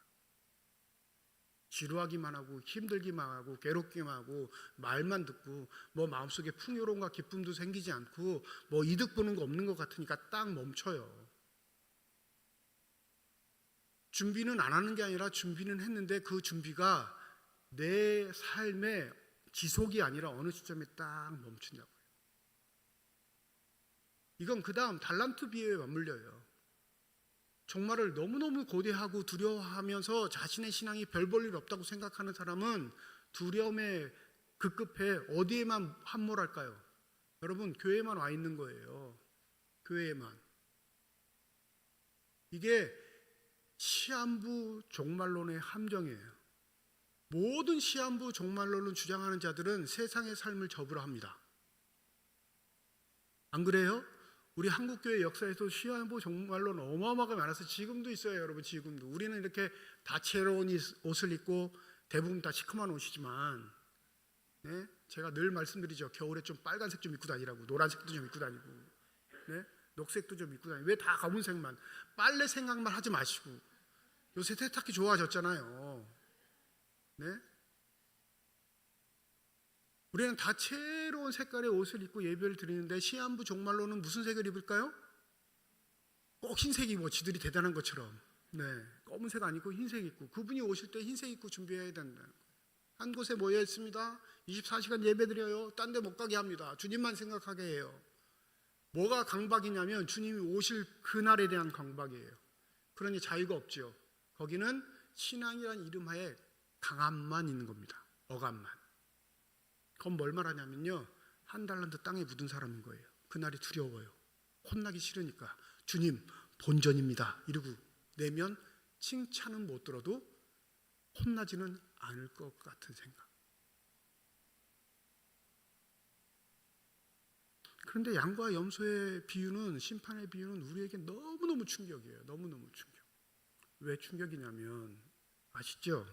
지루하기만 하고 힘들기만 하고 괴롭기만 하고 말만 듣고 뭐 마음속에 풍요로움과 기쁨도 생기지 않고 뭐 이득 보는 거 없는 것 같으니까 딱 멈춰요. 준비는 안 하는 게 아니라 준비는 했는데 그 준비가 내 삶의 지속이 아니라 어느 시점에 딱 멈춘다고요. 이건 그 다음 달란트 비유에 맞물려요. 종말을 너무너무 고대하고 두려워하면서 자신의 신앙이 별 볼 일 없다고 생각하는 사람은 두려움에 급급해 어디에만 함몰할까요? 여러분, 교회에만 와 있는 거예요. 교회에만. 이게 시한부 종말론의 함정이에요. 모든 시한부 종말론을 주장하는 자들은 세상의 삶을 접으려 합니다. 안 그래요? 우리 한국교회 역사에서 시한부 종말론 어마어마하게 많아서 지금도 있어요, 여러분. 지금도 우리는 이렇게 다채로운 옷을 입고 대부분 다 시커먼 옷이지만, 네? 제가 늘 말씀드리죠. 겨울에 좀 빨간색 좀 입고 다니라고, 노란색도 좀 입고 다니고, 네? 녹색도 좀 입고 다니고. 왜 다 검은색만? 빨래 생각만 하지 마시고. 요새 세탁기 좋아졌잖아요. 네? 우리는 다채로운 색깔의 옷을 입고 예배를 드리는데 시한부 종말로는 무슨 색을 입을까요? 꼭 흰색 입고 지들이 대단한 것처럼. 네, 검은색 아니고 흰색 입고, 그분이 오실 때 흰색 입고 준비해야 된다는 거예요. 한 곳에 모여 있습니다. 24시간 예배 드려요. 딴 데 못 가게 합니다. 주님만 생각하게 해요. 뭐가 강박이냐면 주님이 오실 그날에 대한 강박이에요. 그러니 자유가 없죠. 거기는 신앙이라는 이름 하에 강함만 있는 겁니다. 어감만. 그건 뭘 말하냐면요, 한 달란트 땅에 묻은 사람인 거예요. 그날이 두려워요. 혼나기 싫으니까 주님 본전입니다 이러고 내면 칭찬은 못 들어도 혼나지는 않을 것 같은 생각. 그런데 양과 염소의 비유는, 심판의 비유는 우리에게 너무너무 충격이에요. 너무너무 충격. 왜 충격이냐면 아시죠?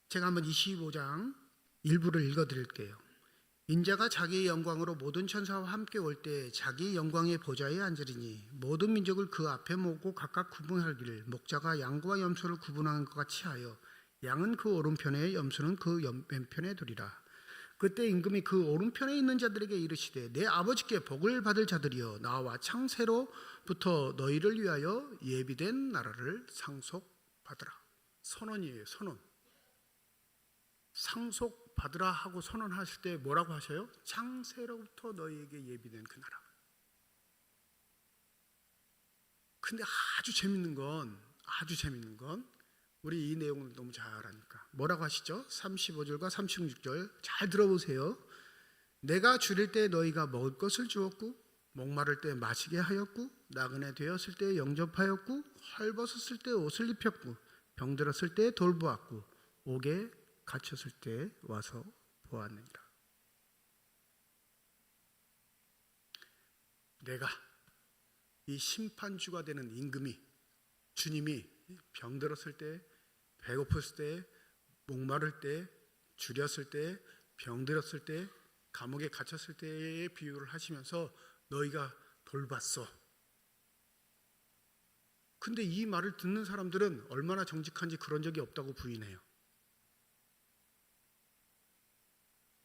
제가 한번 25장 일부를 읽어드릴게요. 인자가 자기의 영광으로 모든 천사와 함께 올 때 자기 영광의 보좌에 앉으리니 모든 민족을 그 앞에 모으고 각각 구분하기를 목자가 양과 염소를 구분하는 것 같이 하여 양은 그 오른편에 염소는 그 왼편에 두리라. 그때 임금이 그 오른편에 있는 자들에게 이르시되 내 아버지께 복을 받을 자들이여 나와 창세로부터 너희를 위하여 예비된 나라를 상속받으라. 선언이에요. 선언. 상속받으라 하고 선언하실 때 뭐라고 하셔요? 창세로부터 너희에게 예비된 그 나라. 근데 아주 재밌는 건 우리 이 내용을 너무 잘 아니까 뭐라고 하시죠? 35절과 36절 잘 들어보세요. 내가 줄일 때 너희가 먹을 것을 주었고 목마를 때 마시게 하였고 나그네 되었을 때 영접하였고 헐벗었을 때 옷을 입혔고 병들었을 때 돌보았고 옥에 갇혔을 때 와서 보았느니라. 내가 이 심판주가 되는 임금이 주님이 병들었을 때 배고팠을 때 목마를 때 줄였을 때 병들었을 때 감옥에 갇혔을 때의 비유를 하시면서 너희가 돌봤어. 근데 이 말을 듣는 사람들은 얼마나 정직한지 그런 적이 없다고 부인해요.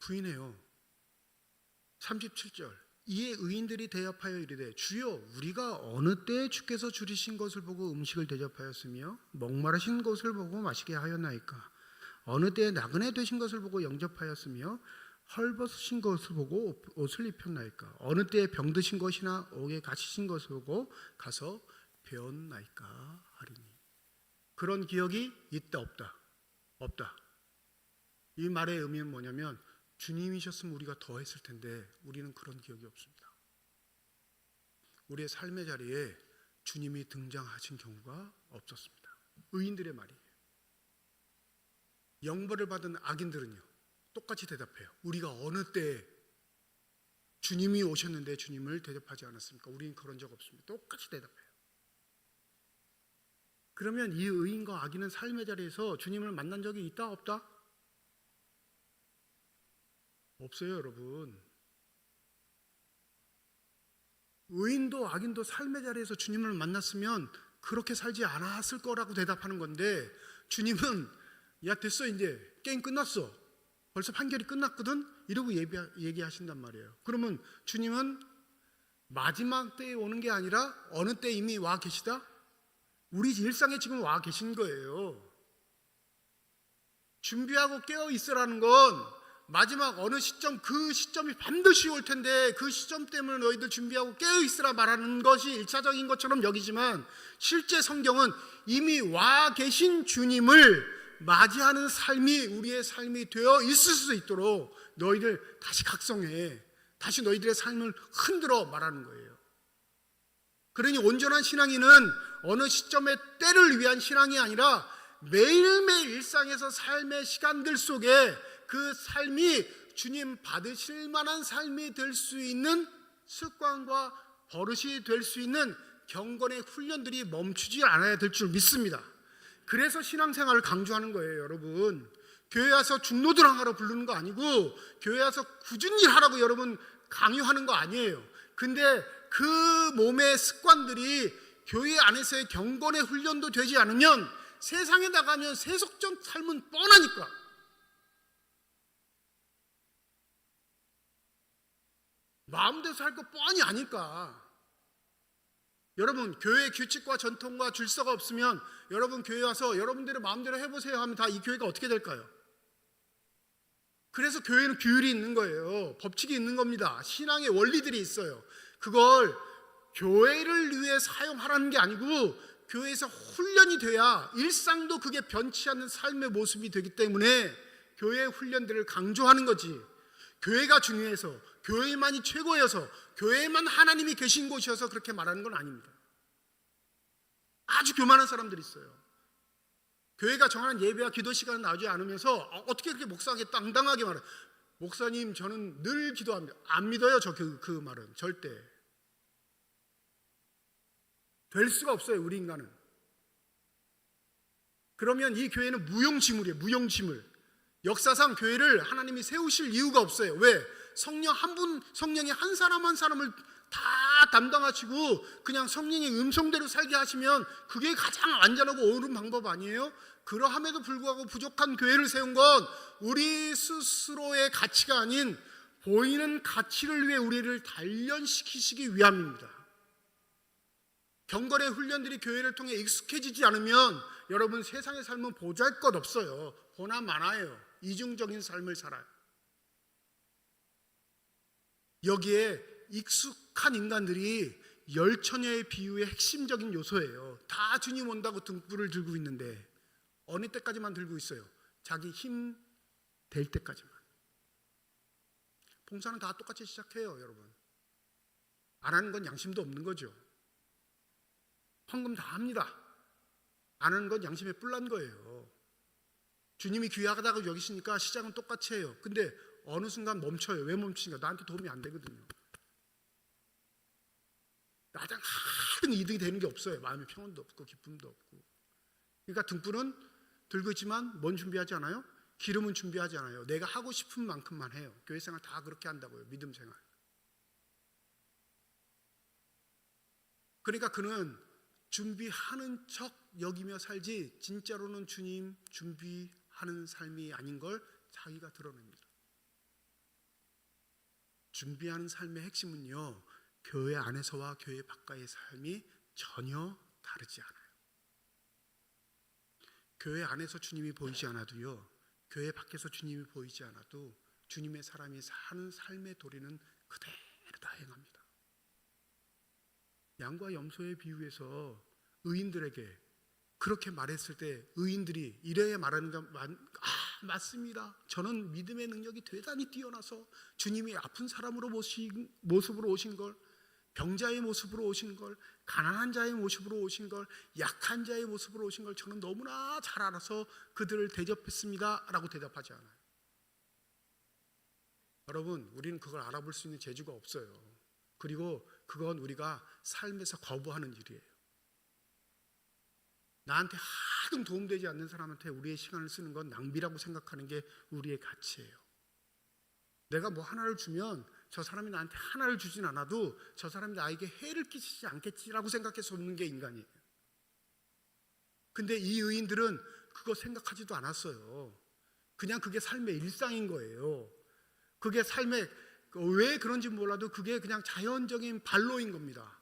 부인해요. 37절 이에 의인들이 대답하여 이르되 주여 우리가 어느 때에 주께서 줄이신 것을 보고 음식을 대접하였으며 목마르신 것을 보고 마시게 하였나이까. 어느 때에 나그네 되신 것을 보고 영접하였으며 헐벗으신 것을 보고 옷을 입혔나이까. 어느 때에 병드신 것이나 옥에 갇히신 것을 보고 가서 배웠나이까 하리니. 그런 기억이 있다 없다? 없다. 이 말의 의미는 뭐냐면 주님이셨으면 우리가 더 했을 텐데 우리는 그런 기억이 없습니다. 우리의 삶의 자리에 주님이 등장하신 경우가 없었습니다. 의인들의 말이에요. 영벌을 받은 악인들은요 똑같이 대답해요. 우리가 어느 때에 주님이 오셨는데 주님을 대접하지 않았습니까? 우리는 그런 적 없습니다. 똑같이 대답해요. 그러면 이 의인과 악인은 삶의 자리에서 주님을 만난 적이 있다 없다? 없어요, 여러분. 의인도 악인도 삶의 자리에서 주님을 만났으면 그렇게 살지 않았을 거라고 대답하는 건데 주님은 야 됐어 이제 게임 끝났어. 벌써 판결이 끝났거든? 이러고 얘기하신단 말이에요. 그러면 주님은 마지막 때에 오는 게 아니라 어느 때 이미 와 계시다? 우리 일상에 지금 와 계신 거예요. 준비하고 깨어 있으라는 건 마지막 어느 시점 그 시점이 반드시 올 텐데 그 시점 때문에 너희들 준비하고 깨어 있으라 말하는 것이 일차적인 것처럼 여기지만 실제 성경은 이미 와 계신 주님을 맞이하는 삶이 우리의 삶이 되어 있을 수 있도록 너희들 다시 각성해. 다시 너희들의 삶을 흔들어 말하는 거예요. 그러니 온전한 신앙인은 어느 시점의 때를 위한 신앙이 아니라 매일매일 일상에서 삶의 시간들 속에 그 삶이 주님 받으실 만한 삶이 될 수 있는 습관과 버릇이 될 수 있는 경건의 훈련들이 멈추지 않아야 될 줄 믿습니다. 그래서 신앙생활을 강조하는 거예요, 여러분. 교회 와서 중노드랑하러 부르는 거 아니고 교회 와서 꾸준히 하라고 여러분 강요하는 거 아니에요. 근데 그 몸의 습관들이 교회 안에서의 경건의 훈련도 되지 않으면 세상에 나가면 세속적 삶은 뻔하니까. 마음대로 살 거 뻔히 아니까. 여러분 교회 규칙과 전통과 질서가 없으면 여러분 교회 와서 여러분들의 마음대로 해보세요 하면 다 이 교회가 어떻게 될까요? 그래서 교회는 규율이 있는 거예요. 법칙이 있는 겁니다. 신앙의 원리들이 있어요. 그걸 교회를 위해 사용하라는 게 아니고 교회에서 훈련이 돼야 일상도 그게 변치 않는 삶의 모습이 되기 때문에 교회의 훈련들을 강조하는 거지. 교회가 중요해서 교회만이 최고여서 교회만 하나님이 계신 곳이어서 그렇게 말하는 건 아닙니다. 아주 교만한 사람들이 있어요. 교회가 정하는 예배와 기도 시간을 나오지 않으면서 어떻게 그렇게 목사에게 당당하게 말해요. 목사님 저는 늘 기도합니다. 안 믿어요. 저 그 말은 절대 될 수가 없어요. 우리 인간은. 그러면 이 교회는 무용지물이에요. 무용지물. 역사상 교회를 하나님이 세우실 이유가 없어요. 왜? 성령이 한 사람 한 사람을 다 담당하시고 그냥 성령의 음성대로 살게 하시면 그게 가장 안전하고 옳은 방법 아니에요? 그러함에도 불구하고 부족한 교회를 세운 건 우리 스스로의 가치가 아닌 보이는 가치를 위해 우리를 단련시키시기 위함입니다. 경건의 훈련들이 교회를 통해 익숙해지지 않으면 여러분 세상의 삶은 보잘 것 없어요. 고난 많아요. 이중적인 삶을 살아요. 여기에 익숙한 인간들이 열처녀의 비유의 핵심적인 요소예요. 다 주님 온다고 등불을 들고 있는데 어느 때까지만 들고 있어요? 자기 힘 될 때까지만. 봉사는 다 똑같이 시작해요, 여러분. 안 하는 건 양심도 없는 거죠. 헌금 다 합니다. 안 하는 건 양심에 뿔난 거예요. 주님이 귀하다고 여기시니까 시작은 똑같이 해요. 근데 어느 순간 멈춰요. 왜 멈추니까? 나한테 도움이 안 되거든요. 가장 큰 이득이 되는 게 없어요. 마음의 평온도 없고 기쁨도 없고. 그러니까 등불은 들고 있지만 뭔 준비하지 않아요? 기름은 준비하지 않아요. 내가 하고 싶은 만큼만 해요. 교회 생활 다 그렇게 한다고요. 믿음 생활. 그러니까 그는 준비하는 척 여기며 살지 진짜로는 주님 준비하는 삶이 아닌 걸 자기가 드러냅니다. 준비하는 삶의 핵심은요, 교회 안에서와 교회 바깥의 삶이 전혀 다르지 않아요. 교회 안에서 주님이 보이지 않아도요, 교회 밖에서 주님이 보이지 않아도 주님의 사람이 사는 삶의 도리는 그대로 다 행합니다. 양과 염소의 비유에서 의인들에게 그렇게 말했을 때 의인들이 이래야 말하는 거 맞습니다. 저는 믿음의 능력이 대단히 뛰어나서 주님이 아픈 사람으로 모습으로 오신 걸, 병자의 모습으로 오신 걸, 가난한 자의 모습으로 오신 걸, 약한 자의 모습으로 오신 걸 저는 너무나 잘 알아서 그들을 대접했습니다 라고 대답하지 않아요. 여러분, 우리는 그걸 알아볼 수 있는 재주가 없어요. 그리고 그건 우리가 삶에서 거부하는 일이에요. 나한테 하등 도움되지 않는 사람한테 우리의 시간을 쓰는 건 낭비라고 생각하는 게 우리의 가치예요. 내가 뭐 하나를 주면 저 사람이 나한테 하나를 주진 않아도 저 사람이 나에게 해를 끼치지 않겠지라고 생각해서 없는 게 인간이에요. 근데 이 의인들은 그거 생각하지도 않았어요. 그냥 그게 삶의 일상인 거예요. 그게 삶의, 왜 그런지 몰라도 그게 그냥 자연적인 발로인 겁니다.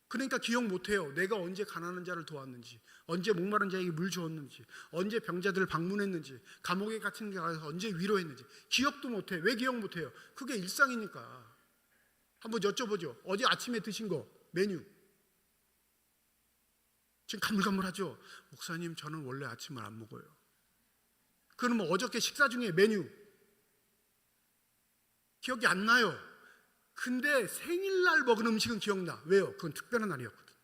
그러니까 기억 못해요. 내가 언제 가난한 자를 도왔는지, 언제 목마른 자에게 물 주었는지, 언제 병자들을 방문했는지, 감옥에 갇힌 데 가서 언제 위로했는지 기억도 못해. 왜 기억 못해요? 그게 일상이니까. 한번 여쭤보죠. 어제 아침에 드신 거 메뉴 지금 가물가물하죠? 목사님, 저는 원래 아침을 안 먹어요. 그러면 어저께 식사 중에 메뉴 기억이 안 나요. 근데 생일날 먹은 음식은 기억나. 왜요? 그건 특별한 날이었거든.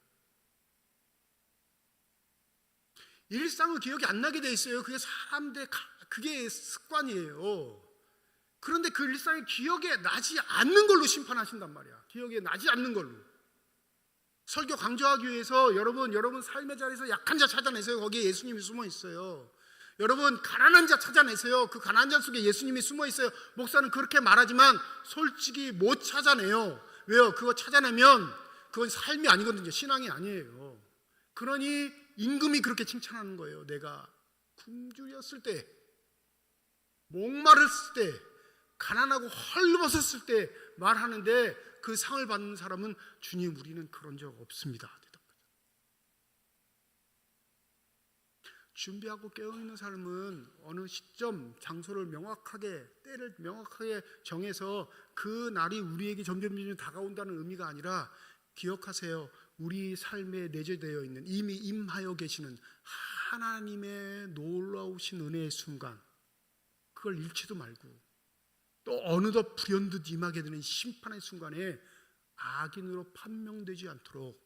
일상은 기억이 안 나게 돼 있어요. 그게 사람들의 그게 습관이에요. 그런데 그 일상이 기억에 나지 않는 걸로 심판하신단 말이야. 기억에 나지 않는 걸로. 설교 강조하기 위해서 여러분 삶의 자리에서 약한 자 찾아내세요. 거기에 예수님이 숨어 있어요. 여러분 가난한 자 찾아내세요. 그 가난한 자 속에 예수님이 숨어 있어요. 목사는 그렇게 말하지만 솔직히 못 찾아내요. 왜요? 그거 찾아내면 그건 삶이 아니거든요. 신앙이 아니에요. 그러니 임금이 그렇게 칭찬하는 거예요. 내가 굶주렸을 때, 목마르을 때, 가난하고 헐벗었을 때 말하는데 그 상을 받는 사람은 주님, 우리는 그런 적 없습니다. 준비하고 깨어있는 삶은 어느 시점, 장소를 명확하게, 때를 명확하게 정해서 그 날이 우리에게 점점 다가온다는 의미가 아니라, 기억하세요. 우리 삶에 내재되어 있는, 이미 임하여 계시는 하나님의 놀라우신 은혜의 순간, 그걸 잃지도 말고 또 어느덧 불현듯 임하게 되는 심판의 순간에 악인으로 판명되지 않도록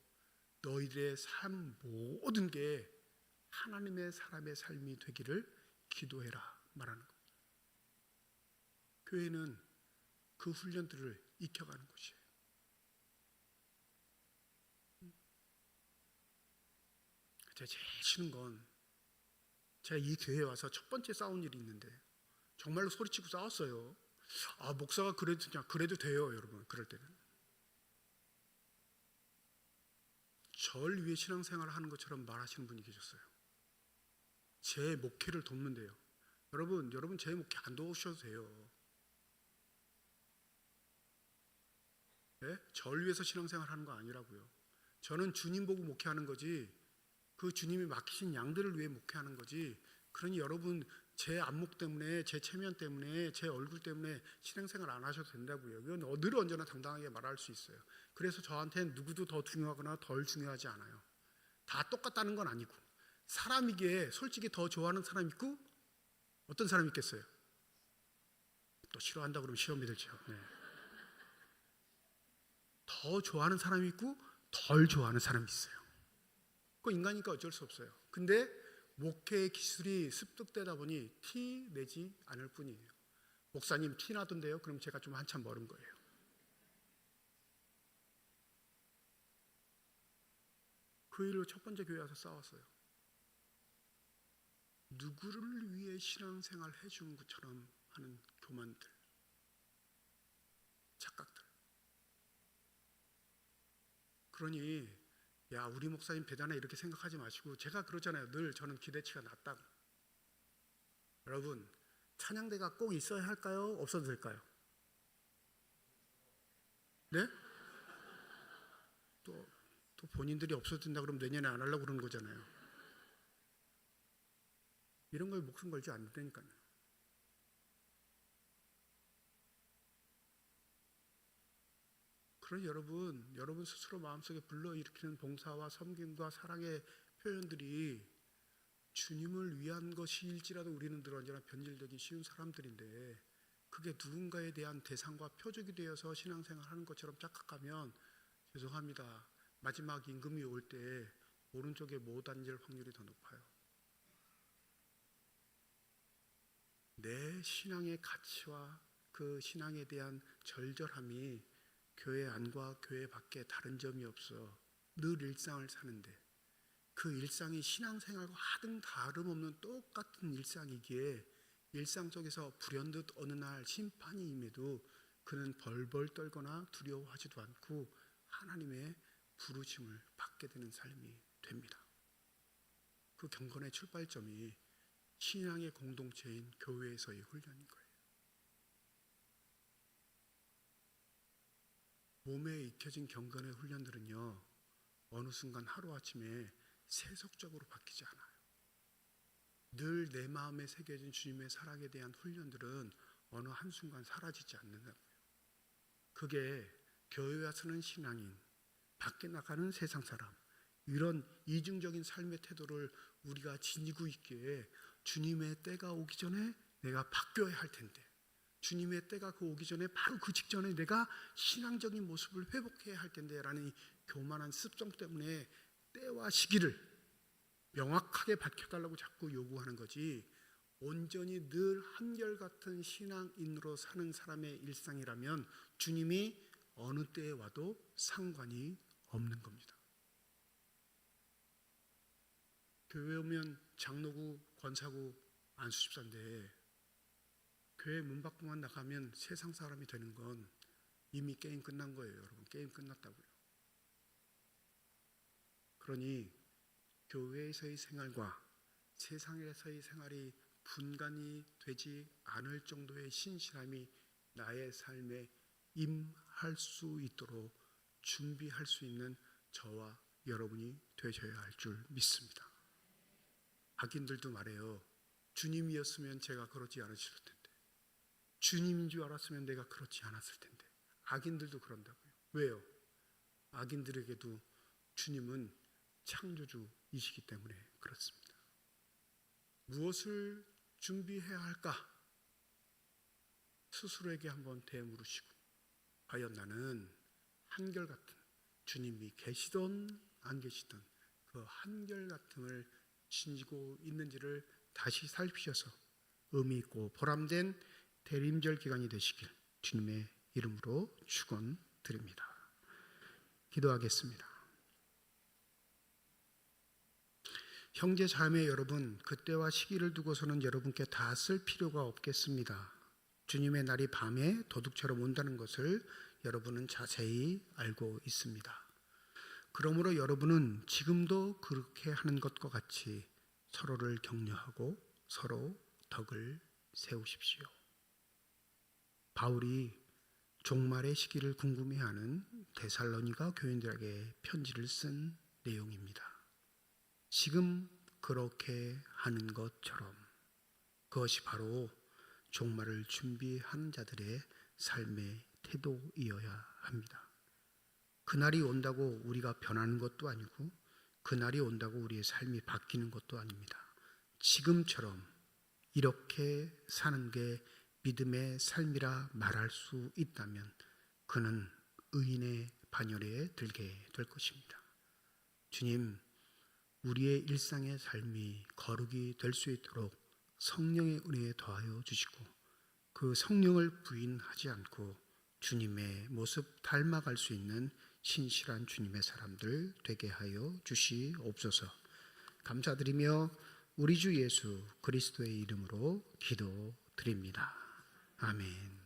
너희들의 삶 모든 게 하나님의 사람의 삶이 되기를 기도해라 말하는 겁니다. 교회는 그 훈련들을 익혀가는 곳이에요. 제가 제일 싫은 건, 제가 이 교회에 와서 첫 번째 싸운 일이 있는데 정말로 소리치고 싸웠어요. 아, 목사가 그래도 돼요, 여러분. 그럴 때는 절 위해 신앙생활을 하는 것처럼 말하시는 분이 계셨어요. 제 목회를 돕는데요. 여러분 제 목회 안 도우셔도 돼요. 네? 절 위해서 신앙생활 하는 거 아니라고요. 저는 주님 보고 목회하는 거지, 그 주님이 맡기신 양들을 위해 목회하는 거지. 그러니 여러분 제 안목 때문에, 제 체면 때문에, 제 얼굴 때문에 신앙생활 안 하셔도 된다고요. 이건 늘 언제나 당당하게 말할 수 있어요. 그래서 저한테는 누구도 더 중요하거나 덜 중요하지 않아요. 다 똑같다는 건 아니고, 사람이기에 솔직히 더 좋아하는 사람 있고, 어떤 사람 있겠어요? 또 싫어한다 그러면 시험이 들죠. 네. 더 좋아하는 사람이 있고 덜 좋아하는 사람이 있어요. 그 인간이니까 어쩔 수 없어요. 근데 목회 기술이 습득되다 보니 티 내지 않을 뿐이에요. 목사님 티 나던데요? 그럼 제가 좀 한참 멀은 거예요. 그 일로 첫 번째 교회 와서 싸웠어요. 누구를 위해 신앙생활 해준 것처럼 하는 교만들, 착각들. 그러니 야, 우리 목사님 대단해 이렇게 생각하지 마시고, 제가 그러잖아요. 늘 저는 기대치가 낮다고. 여러분, 찬양대가 꼭 있어야 할까요? 없어도 될까요? 네? 또 본인들이 없어도 된다 그러면 내년에 안 하려고 그러는 거잖아요. 이런 거에 목숨 걸지 않는다니까요. 그러니 여러분 스스로 마음속에 불러일으키는 봉사와 섬김과 사랑의 표현들이 주님을 위한 것일지라도 우리는 늘 언제나 변질되기 쉬운 사람들인데, 그게 누군가에 대한 대상과 표적이 되어서 신앙생활하는 것처럼 착각하면 죄송합니다. 마지막 임금이 올 때 오른쪽에 못 앉을 확률이 더 높아요. 내 신앙의 가치와 그 신앙에 대한 절절함이 교회 안과 교회 밖에 다른 점이 없어 늘 일상을 사는데, 그 일상이 신앙생활과 하등 다름없는 똑같은 일상이기에 일상 속에서 불현듯 어느 날 심판이 임해도 그는 벌벌 떨거나 두려워하지도 않고 하나님의 부르심을 받게 되는 삶이 됩니다. 그 경건의 출발점이 신앙의 공동체인 교회에서의 훈련인 거예요. 몸에 익혀진 경건의 훈련들은요, 어느 순간 하루아침에 세속적으로 바뀌지 않아요. 늘 내 마음에 새겨진 주님의 사랑에 대한 훈련들은 어느 한순간 사라지지 않는다고요. 그게 교회 와서는 신앙인, 밖에 나가는 세상 사람, 이런 이중적인 삶의 태도를 우리가 지니고 있기에 주님의 때가 오기 전에 내가 바뀌어야 할 텐데, 주님의 때가 오기 전에 바로 그 직전에 내가 신앙적인 모습을 회복해야 할 텐데 라는 이 교만한 습성 때문에 때와 시기를 명확하게 밝혀달라고 자꾸 요구하는 거지, 온전히 늘 한결같은 신앙인으로 사는 사람의 일상이라면 주님이 어느 때에 와도 상관이 없는 겁니다. 교회 오면 장로구, 권사구, 안수집사인데 교회 문 밖만 나가면 세상 사람이 되는 건 이미 게임 끝난 거예요. 여러분, 게임 끝났다고요. 그러니 교회에서의 생활과 세상에서의 생활이 분간이 되지 않을 정도의 신실함이 나의 삶에 임할 수 있도록 준비할 수 있는 저와 여러분이 되셔야 할 줄 믿습니다. 악인들도 말해요. 주님이었으면 제가 그러지 않으실 텐데, 주님인 줄 알았으면 내가 그렇지 않았을 텐데. 악인들도 그런다고요. 왜요? 악인들에게도 주님은 창조주이시기 때문에 그렇습니다. 무엇을 준비해야 할까? 스스로에게 한번 되물으시고, 과연 나는 한결같은, 주님이 계시던 안 계시던 그 한결같음을 지니고 있는지를 다시 살피셔서 의미 있고 보람된 대림절 기간이 되시길 주님의 이름으로 축원드립니다. 기도하겠습니다. 형제 자매 여러분, 그때와 시기를 두고서는 여러분께 다 쓸 필요가 없겠습니다. 주님의 날이 밤에 도둑처럼 온다는 것을 여러분은 자세히 알고 있습니다. 그러므로 여러분은 지금도 그렇게 하는 것과 같이 서로를 격려하고 서로 덕을 세우십시오. 바울이 종말의 시기를 궁금해하는 데살로니가 교인들에게 편지를 쓴 내용입니다. 지금 그렇게 하는 것처럼 그것이 바로 종말을 준비하는 자들의 삶의 태도이어야 합니다. 그날이 온다고 우리가 변하는 것도 아니고 그날이 온다고 우리의 삶이 바뀌는 것도 아닙니다. 지금처럼 이렇게 사는 게 믿음의 삶이라 말할 수 있다면 그는 의인의 반열에 들게 될 것입니다. 주님, 우리의 일상의 삶이 거룩이 될 수 있도록 성령의 은혜에 더하여 주시고 그 성령을 부인하지 않고 주님의 모습 닮아갈 수 있는 신실한 주님의 사람들 되게 하여 주시옵소서. 감사드리며 우리 주 예수 그리스도의 이름으로 기도드립니다. 아멘.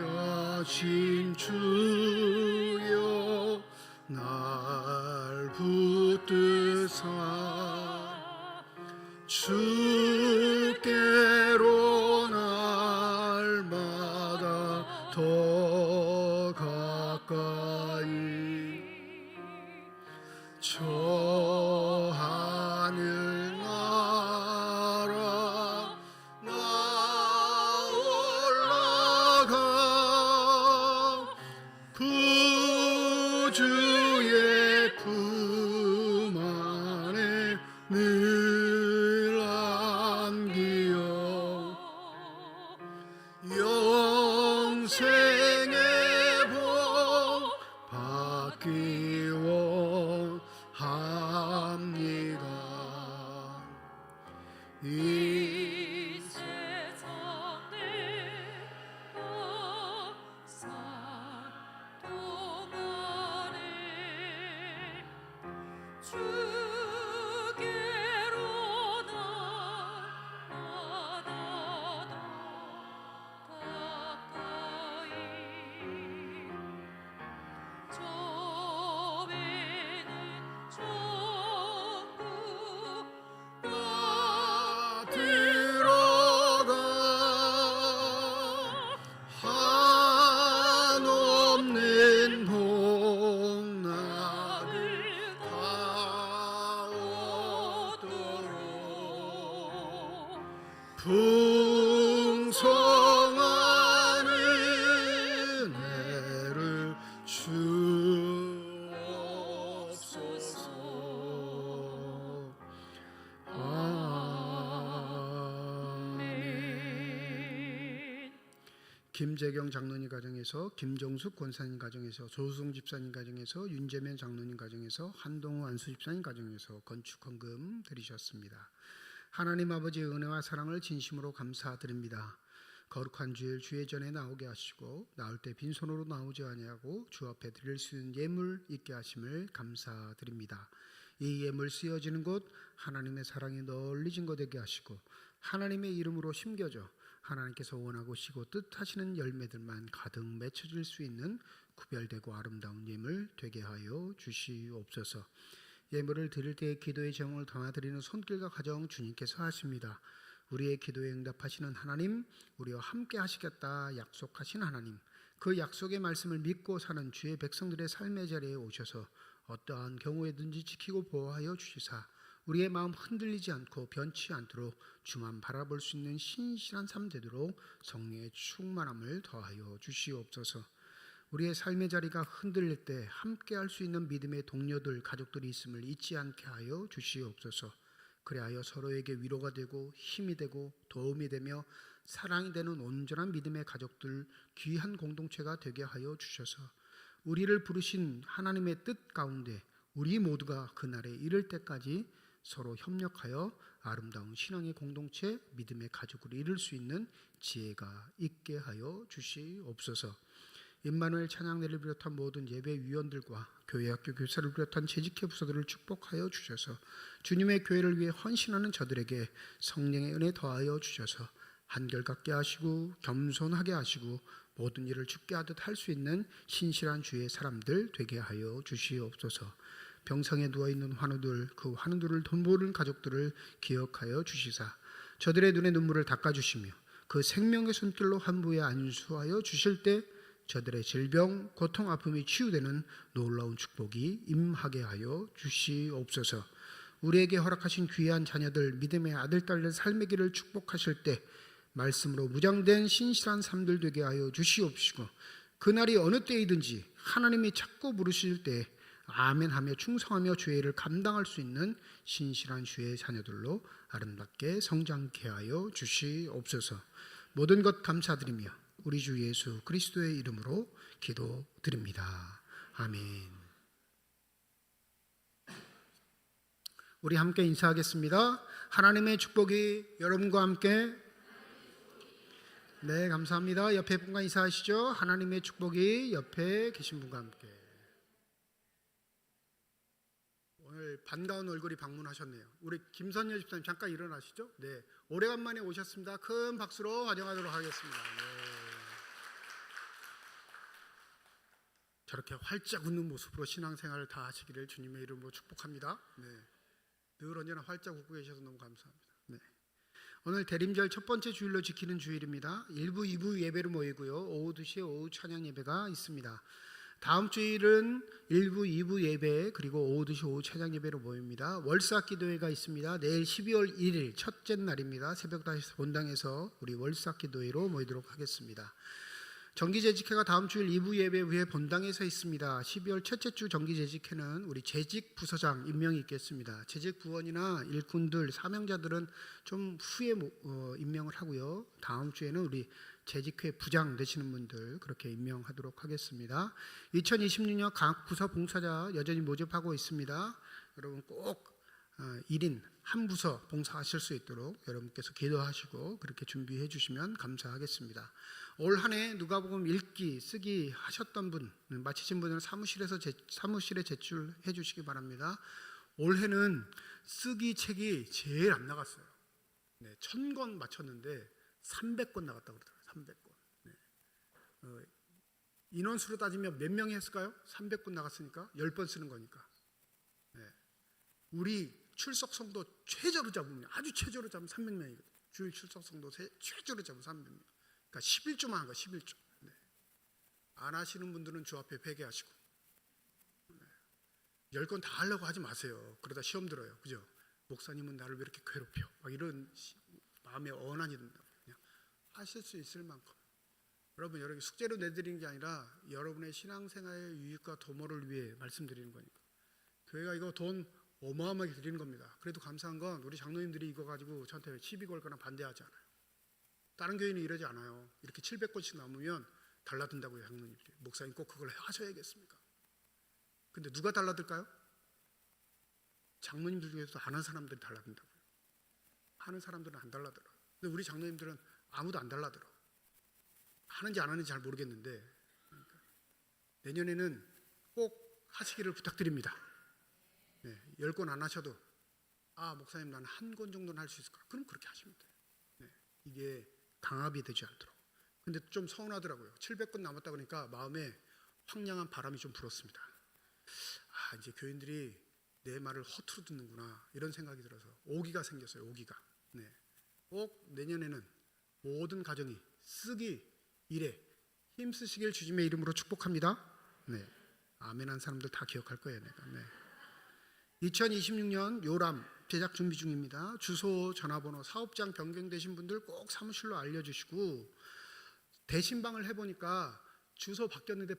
귀하신 주여 날 붙드사 주께로 날마다 더 가까이 저 하늘 나라 나 올라가 구주의 품 안에 늘 안기어 영생의 복 받기 원합니다. 이 세상 내가 살 동안에 주께로 날마다 더 가까이 저 배는 천국 들어가 한없는 복락을 다 얻도록 풍성한 은혜를 주옵소서. 아멘. 김재경 장로님 가정에서, 김정숙 권사님 가정에서, 조수성 집사님 가정에서, 윤재면 장로님 가정에서, 한동호 안수 집사님 가정에서 건축 헌금 드리셨습니다. 하나님 아버지의 은혜와 사랑을 진심으로 감사드립니다. 거룩한 주일 주의 전에 나오게 하시고 나올 때 빈손으로 나오지 아니하고 주 앞에 드릴 수 있는 예물 있게 하심을 감사드립니다. 이 예물 쓰여지는 곳 하나님의 사랑이 널리 증거되게 하시고 하나님의 이름으로 심겨져 하나님께서 원하고 시고 뜻하시는 열매들만 가득 맺혀질 수 있는 구별되고 아름다운 예물 되게 하여 주시옵소서. 예물을 드릴 때의 기도의 제목을 담아드리는 손길과 가정 주님께서 하십니다. 우리의 기도에 응답하시는 하나님, 우리와 함께 하시겠다 약속하신 하나님, 그 약속의 말씀을 믿고 사는 주의 백성들의 삶의 자리에 오셔서 어떠한 경우에든지 지키고 보호하여 주시사 우리의 마음 흔들리지 않고 변치 않도록 주만 바라볼 수 있는 신실한 삶 되도록 성령의 충만함을 더하여 주시옵소서. 우리의 삶의 자리가 흔들릴 때 함께 할 수 있는 믿음의 동료들, 가족들이 있음을 잊지 않게 하여 주시옵소서. 그리하여 서로에게 위로가 되고 힘이 되고 도움이 되며 사랑이 되는 온전한 믿음의 가족들, 귀한 공동체가 되게 하여 주셔서 우리를 부르신 하나님의 뜻 가운데 우리 모두가 그날에 이를 때까지 서로 협력하여 아름다운 신앙의 공동체, 믿음의 가족을 이룰 수 있는 지혜가 있게 하여 주시옵소서. 임마누엘 찬양대를 비롯한 모든 예배위원들과 교회학교 교사를 비롯한 재직회 부서들을 축복하여 주셔서 주님의 교회를 위해 헌신하는 저들에게 성령의 은혜 더하여 주셔서 한결같게 하시고 겸손하게 하시고 모든 일을 주께 하듯 할 수 있는 신실한 주의 사람들 되게 하여 주시옵소서. 병상에 누워있는 환우들, 그 환우들을 돌보는 가족들을 기억하여 주시사 저들의 눈에 눈물을 닦아주시며 그 생명의 손길로 환부에 안수하여 주실 때 저들의 질병, 고통, 아픔이 치유되는 놀라운 축복이 임하게 하여 주시옵소서. 우리에게 허락하신 귀한 자녀들 믿음의 아들 딸들 삶의 길을 축복하실 때 말씀으로 무장된 신실한 삶들 되게 하여 주시옵시고 그날이 어느 때이든지 하나님이 찾고 부르실 때 아멘하며 충성하며 주의 일을 감당할 수 있는 신실한 주의 자녀들로 아름답게 성장케 하여 주시옵소서. 모든 것 감사드리며 우리 주 예수 그리스도의 이름으로 기도드립니다. 아멘. 우리 함께 인사하겠습니다. 하나님의 축복이 여러분과 함께. 네, 감사합니다. 옆에 분과 인사하시죠. 하나님의 축복이 옆에 계신 분과 함께. 오늘 반가운 얼굴이 방문하셨네요. 우리 김선녀 집사님 잠깐 일어나시죠. 네, 오래간만에 오셨습니다. 큰 박수로 환영하도록 하겠습니다. 네. 저렇게 활짝 웃는 모습으로 신앙생활을 다 하시기를 주님의 이름으로 축복합니다. 네. 늘 언제나 활짝 웃고 계셔서 너무 감사합니다. 네. 오늘 대림절 첫 번째 주일로 지키는 주일입니다. 1부, 2부 예배로 모이고요. 오후 2시에 오후 찬양 예배가 있습니다. 다음 주일은 1부, 2부 예배 그리고 오후 2시 오후 찬양 예배로 모입니다. 월삭 기도회가 있습니다. 내일 12월 1일 첫째 날입니다. 새벽 5시 본당에서 우리 월삭 기도회로 모이도록 하겠습니다. 정기재직회가 다음 주일 2부 예배 후에 본당에서 있습니다. 12월 첫째 주 정기재직회는 우리 재직 부서장 임명이 있겠습니다. 재직 부원이나 일꾼들, 사명자들은 좀 후에 임명을 하고요. 다음 주에는 우리 재직회 부장 되시는 분들 그렇게 임명하도록 하겠습니다. 2026년 각 부서 봉사자 여전히 모집하고 있습니다. 여러분 꼭 1인 한 부서 봉사하실 수 있도록 여러분께서 기도하시고 그렇게 준비해 주시면 감사하겠습니다. 올 한 해 누가복음 읽기 쓰기 하셨던 분 마치신 분은 사무실에 제출해 주시기 바랍니다. 올해는 쓰기 책이 제일 안 나갔어요. 네, 1000권 마쳤는데 300권 나갔다고 그러더라고요. 300권. 네. 인원수로 따지면 몇 명이 했을까요? 300권 나갔으니까 10번 쓰는 거니까. 네. 우리 출석 성도 최저로 잡으면 아주 최저로 잡으면 300명이거든요. 주일 출석 성도 최저로 잡으면 300명. 그러니까 11조만 한 거야. 11조. 네. 안 하시는 분들은 주 앞에 회개하시고. 네. 10건 다 하려고 하지 마세요. 그러다 시험 들어요. 그죠? 목사님은 나를 왜 이렇게 괴롭혀? 막 이런 마음에 어난이 든다고. 그냥 하실 수 있을 만큼. 여러분, 여러분 숙제로 내드리는 게 아니라 여러분의 신앙생활의 유익과 도모를 위해 말씀드리는 거니까. 교회가 이거 돈 어마어마하게 드리는 겁니다. 그래도 감사한 건 우리 장로님들이 이거 가지고 저한테 시비 걸거나 반대하지 않아요. 다른 교회는 이러지 않아요. 이렇게 700권씩 남으면 달라든다고요. 장로님들이. 목사님 꼭 그걸 하셔야겠습니까? 근데 누가 달라들까요? 장로님들 중에서도 안 한 사람들이 달라든다고요. 하는 사람들은 안 달라들어. 근데 우리 장로님들은 아무도 안 달라들어. 하는지 안 하는지 잘 모르겠는데 그러니까 내년에는 꼭 하시기를 부탁드립니다. 네, 10권 안 하셔도 목사님 나는 한 권 정도는 할 수 있을 거야. 그럼 그렇게 하시면 돼요. 네, 이게 강압이 되지 않도록. 근데 좀 서운하더라고요. 700권 남았다 그러니까 마음에 황량한 바람이 좀 불었습니다. 이제 교인들이 내 말을 허투루 듣는구나 이런 생각이 들어서 오기가 생겼어요. 오기가. 네, 꼭 내년에는 모든 가정이 쓰기 일에 힘쓰시길 주님의 이름으로 축복합니다. 네, 아멘한 사람들 다 기억할 거예요. 내가. 네. 2026년 요람 제작 준비 중입니다. 주소, 전화번호, 사업장 변경되신 분들 꼭 사무실로 알려주시고 대신방을 해보니까 주소 바뀌었는데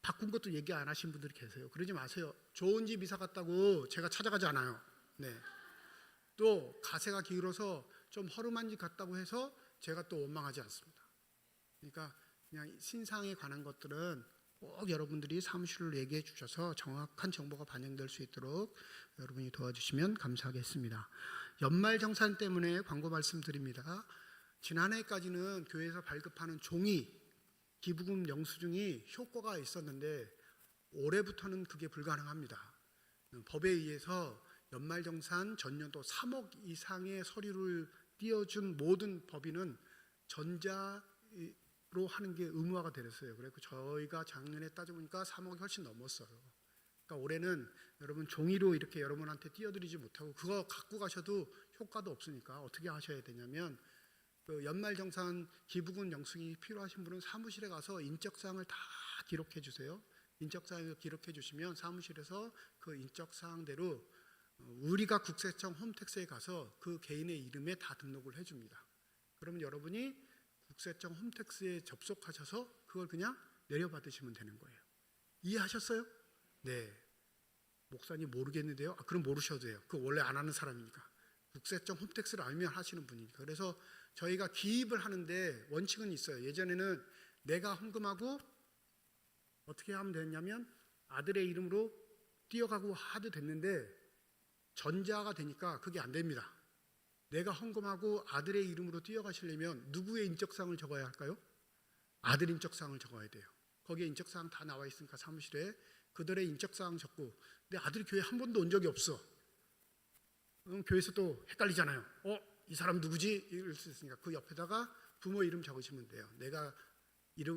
바꾼 것도 얘기 안 하신 분들이 계세요. 그러지 마세요. 좋은 집 이사 갔다고 제가 찾아가지 않아요. 네. 또 가세가 기울어서 좀 허름한 집 갔다고 해서 제가 또 원망하지 않습니다. 그러니까 그냥 신상에 관한 것들은 꼭 여러분들이 사무실로 얘기해 주셔서 정확한 정보가 반영될 수 있도록 여러분이 도와주시면 감사하겠습니다. 연말정산 때문에 광고 말씀드립니다. 지난해까지는 교회에서 발급하는 종이 기부금 영수증이 효과가 있었는데 올해부터는 그게 불가능합니다. 법에 의해서 연말정산 전년도 3억 이상의 서류를 띄워준 모든 법인은 전자로 하는 게 의무화가 되었어요. 그래서 저희가 작년에 따져보니까 3억이 훨씬 넘었어요. 그러니까 올해는 여러분 종이로 이렇게 여러분한테 띄워드리지 못하고 그거 갖고 가셔도 효과도 없으니까 어떻게 하셔야 되냐면 그 연말정산 기부금 영수증이 필요하신 분은 사무실에 가서 인적사항을 다 기록해 주세요. 인적사항을 기록해 주시면 사무실에서 그 인적사항대로 우리가 국세청 홈택스에 가서 그 개인의 이름에 다 등록을 해줍니다. 그러면 여러분이 국세청 홈택스에 접속하셔서 그걸 그냥 내려받으시면 되는 거예요. 이해하셨어요? 네. 목사님 모르겠는데요. 그럼 모르셔도 돼요. 그거 원래 안 하는 사람이니까. 국세청 홈택스를 알면 하시는 분이니까. 그래서 저희가 기입을 하는데 원칙은 있어요. 예전에는 내가 헌금하고 어떻게 하면 됐냐면 아들의 이름으로 뛰어가고 하도 됐는데 전자가 되니까 그게 안 됩니다. 내가 헌금하고 아들의 이름으로 뛰어가시려면 누구의 인적사항을 적어야 할까요? 아들 인적사항을 적어야 돼요. 거기에 인적사항 다 나와 있으니까 사무실에 그들의 인적사항 적고, 내 아들이 교회 한 번도 온 적이 없어. 그럼 교회에서 또 헷갈리잖아요. 이 사람 누구지? 이럴 수 있으니까 그 옆에다가 부모 이름 적으시면 돼요. 내가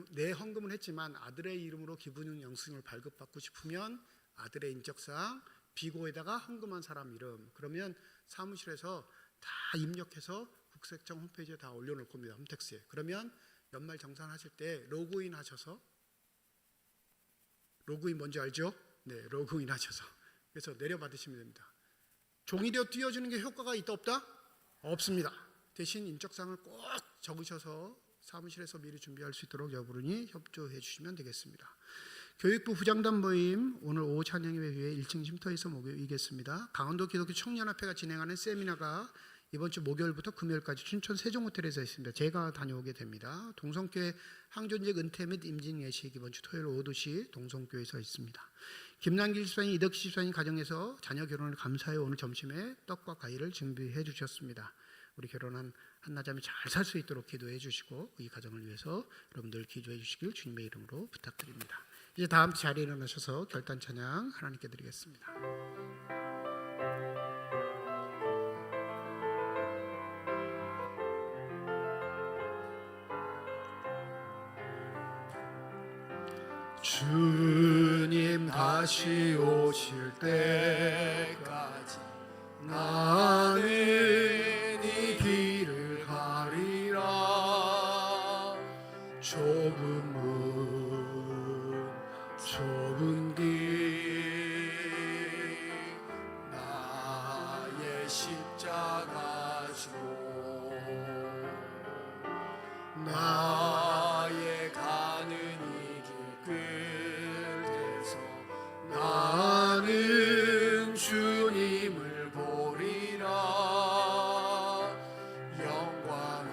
내 헌금을 했지만 아들의 이름으로 기부는 영수증을 발급받고 싶으면 아들의 인적사항, 비고에다가 헌금한 사람 이름, 그러면 사무실에서 다 입력해서 국세청 홈페이지에 다 올려놓을 겁니다. 홈택스에. 그러면 연말 정산하실 때 로그인 하셔서, 로그인 뭔지 알죠? 네, 로그인 하셔서 그래서 내려받으시면 됩니다. 종이로 띄워주는 게 효과가 있다 없다? 없습니다. 대신 인적사항을 꼭 적으셔서 사무실에서 미리 준비할 수 있도록 여러분이 협조해 주시면 되겠습니다. 교육부 부장단 모임 오늘 오후 찬양예배 1층 쉼터에서 모이겠습니다. 강원도 기독교 청년협회가 진행하는 세미나가 이번 주 목요일부터 금요일까지 춘천 세종호텔에서 있습니다. 제가 다녀오게 됩니다. 동성교회 항존직 은퇴 및 임진 예식 이번 주 토요일 오후 2시 동성교회에서 있습니다. 김남길 집사님, 이덕시 집사님 가정에서 자녀 결혼을 감사해 오늘 점심에 떡과 과일을 준비해 주셨습니다. 우리 결혼한 한나자매 잘 살 수 있도록 기도해 주시고 이 가정을 위해서 여러분들 기도해 주시길 주님의 이름으로 부탁드립니다. 이제 다음 자리에 일어나셔서 결단 찬양 하나님께 드리겠습니다. 주님 다시 오실 때까지 나는 이 길을 가리라. 좁은 문 좁은 길 나의 십자가 지고 나의 가는 이 길 끝에서 나는 주님을 보리라. 영광의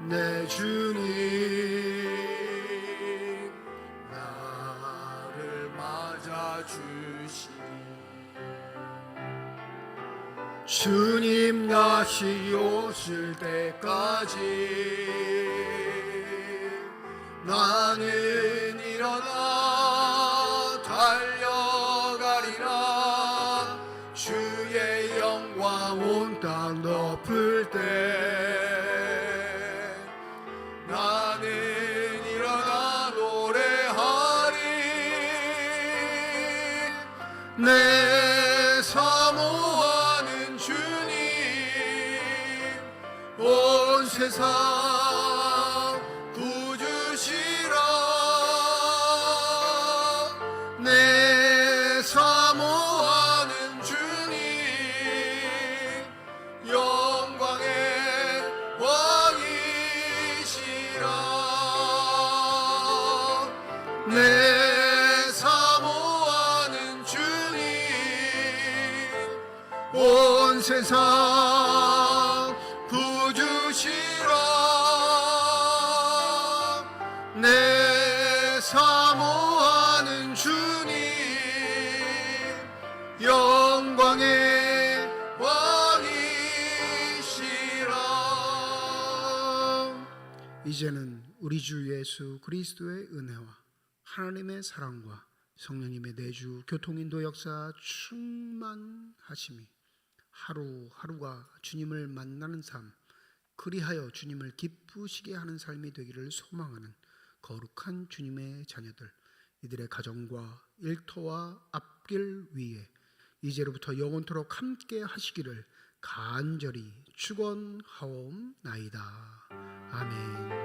내 주님 나를 맞아주시니 주님 다시 오실 때까지 나는 일어나 달려가리라. 주의 영광 온 땅 덮을 때 나는 일어나 노래하리. 내 사모하는 주님 온 세상 구주시라. 내 사모하는 주님 영광의 왕이시라. 내 사모하는 주님 온 세상 구주시라. 내 사모하는 주님 영광의 왕이시라. 이제는 우리 주 예수 그리스도의 은혜와 하나님의 사랑과 성령님의 내주 교통인도 역사 충만하심이 하루하루가 주님을 만나는 삶, 그리하여 주님을 기쁘시게 하는 삶이 되기를 소망하는 거룩한 주님의 자녀들, 이들의 가정과 일터와 앞길 위에 이제로부터 영원토록 함께 하시기를 간절히 축원하옵나이다. 아멘.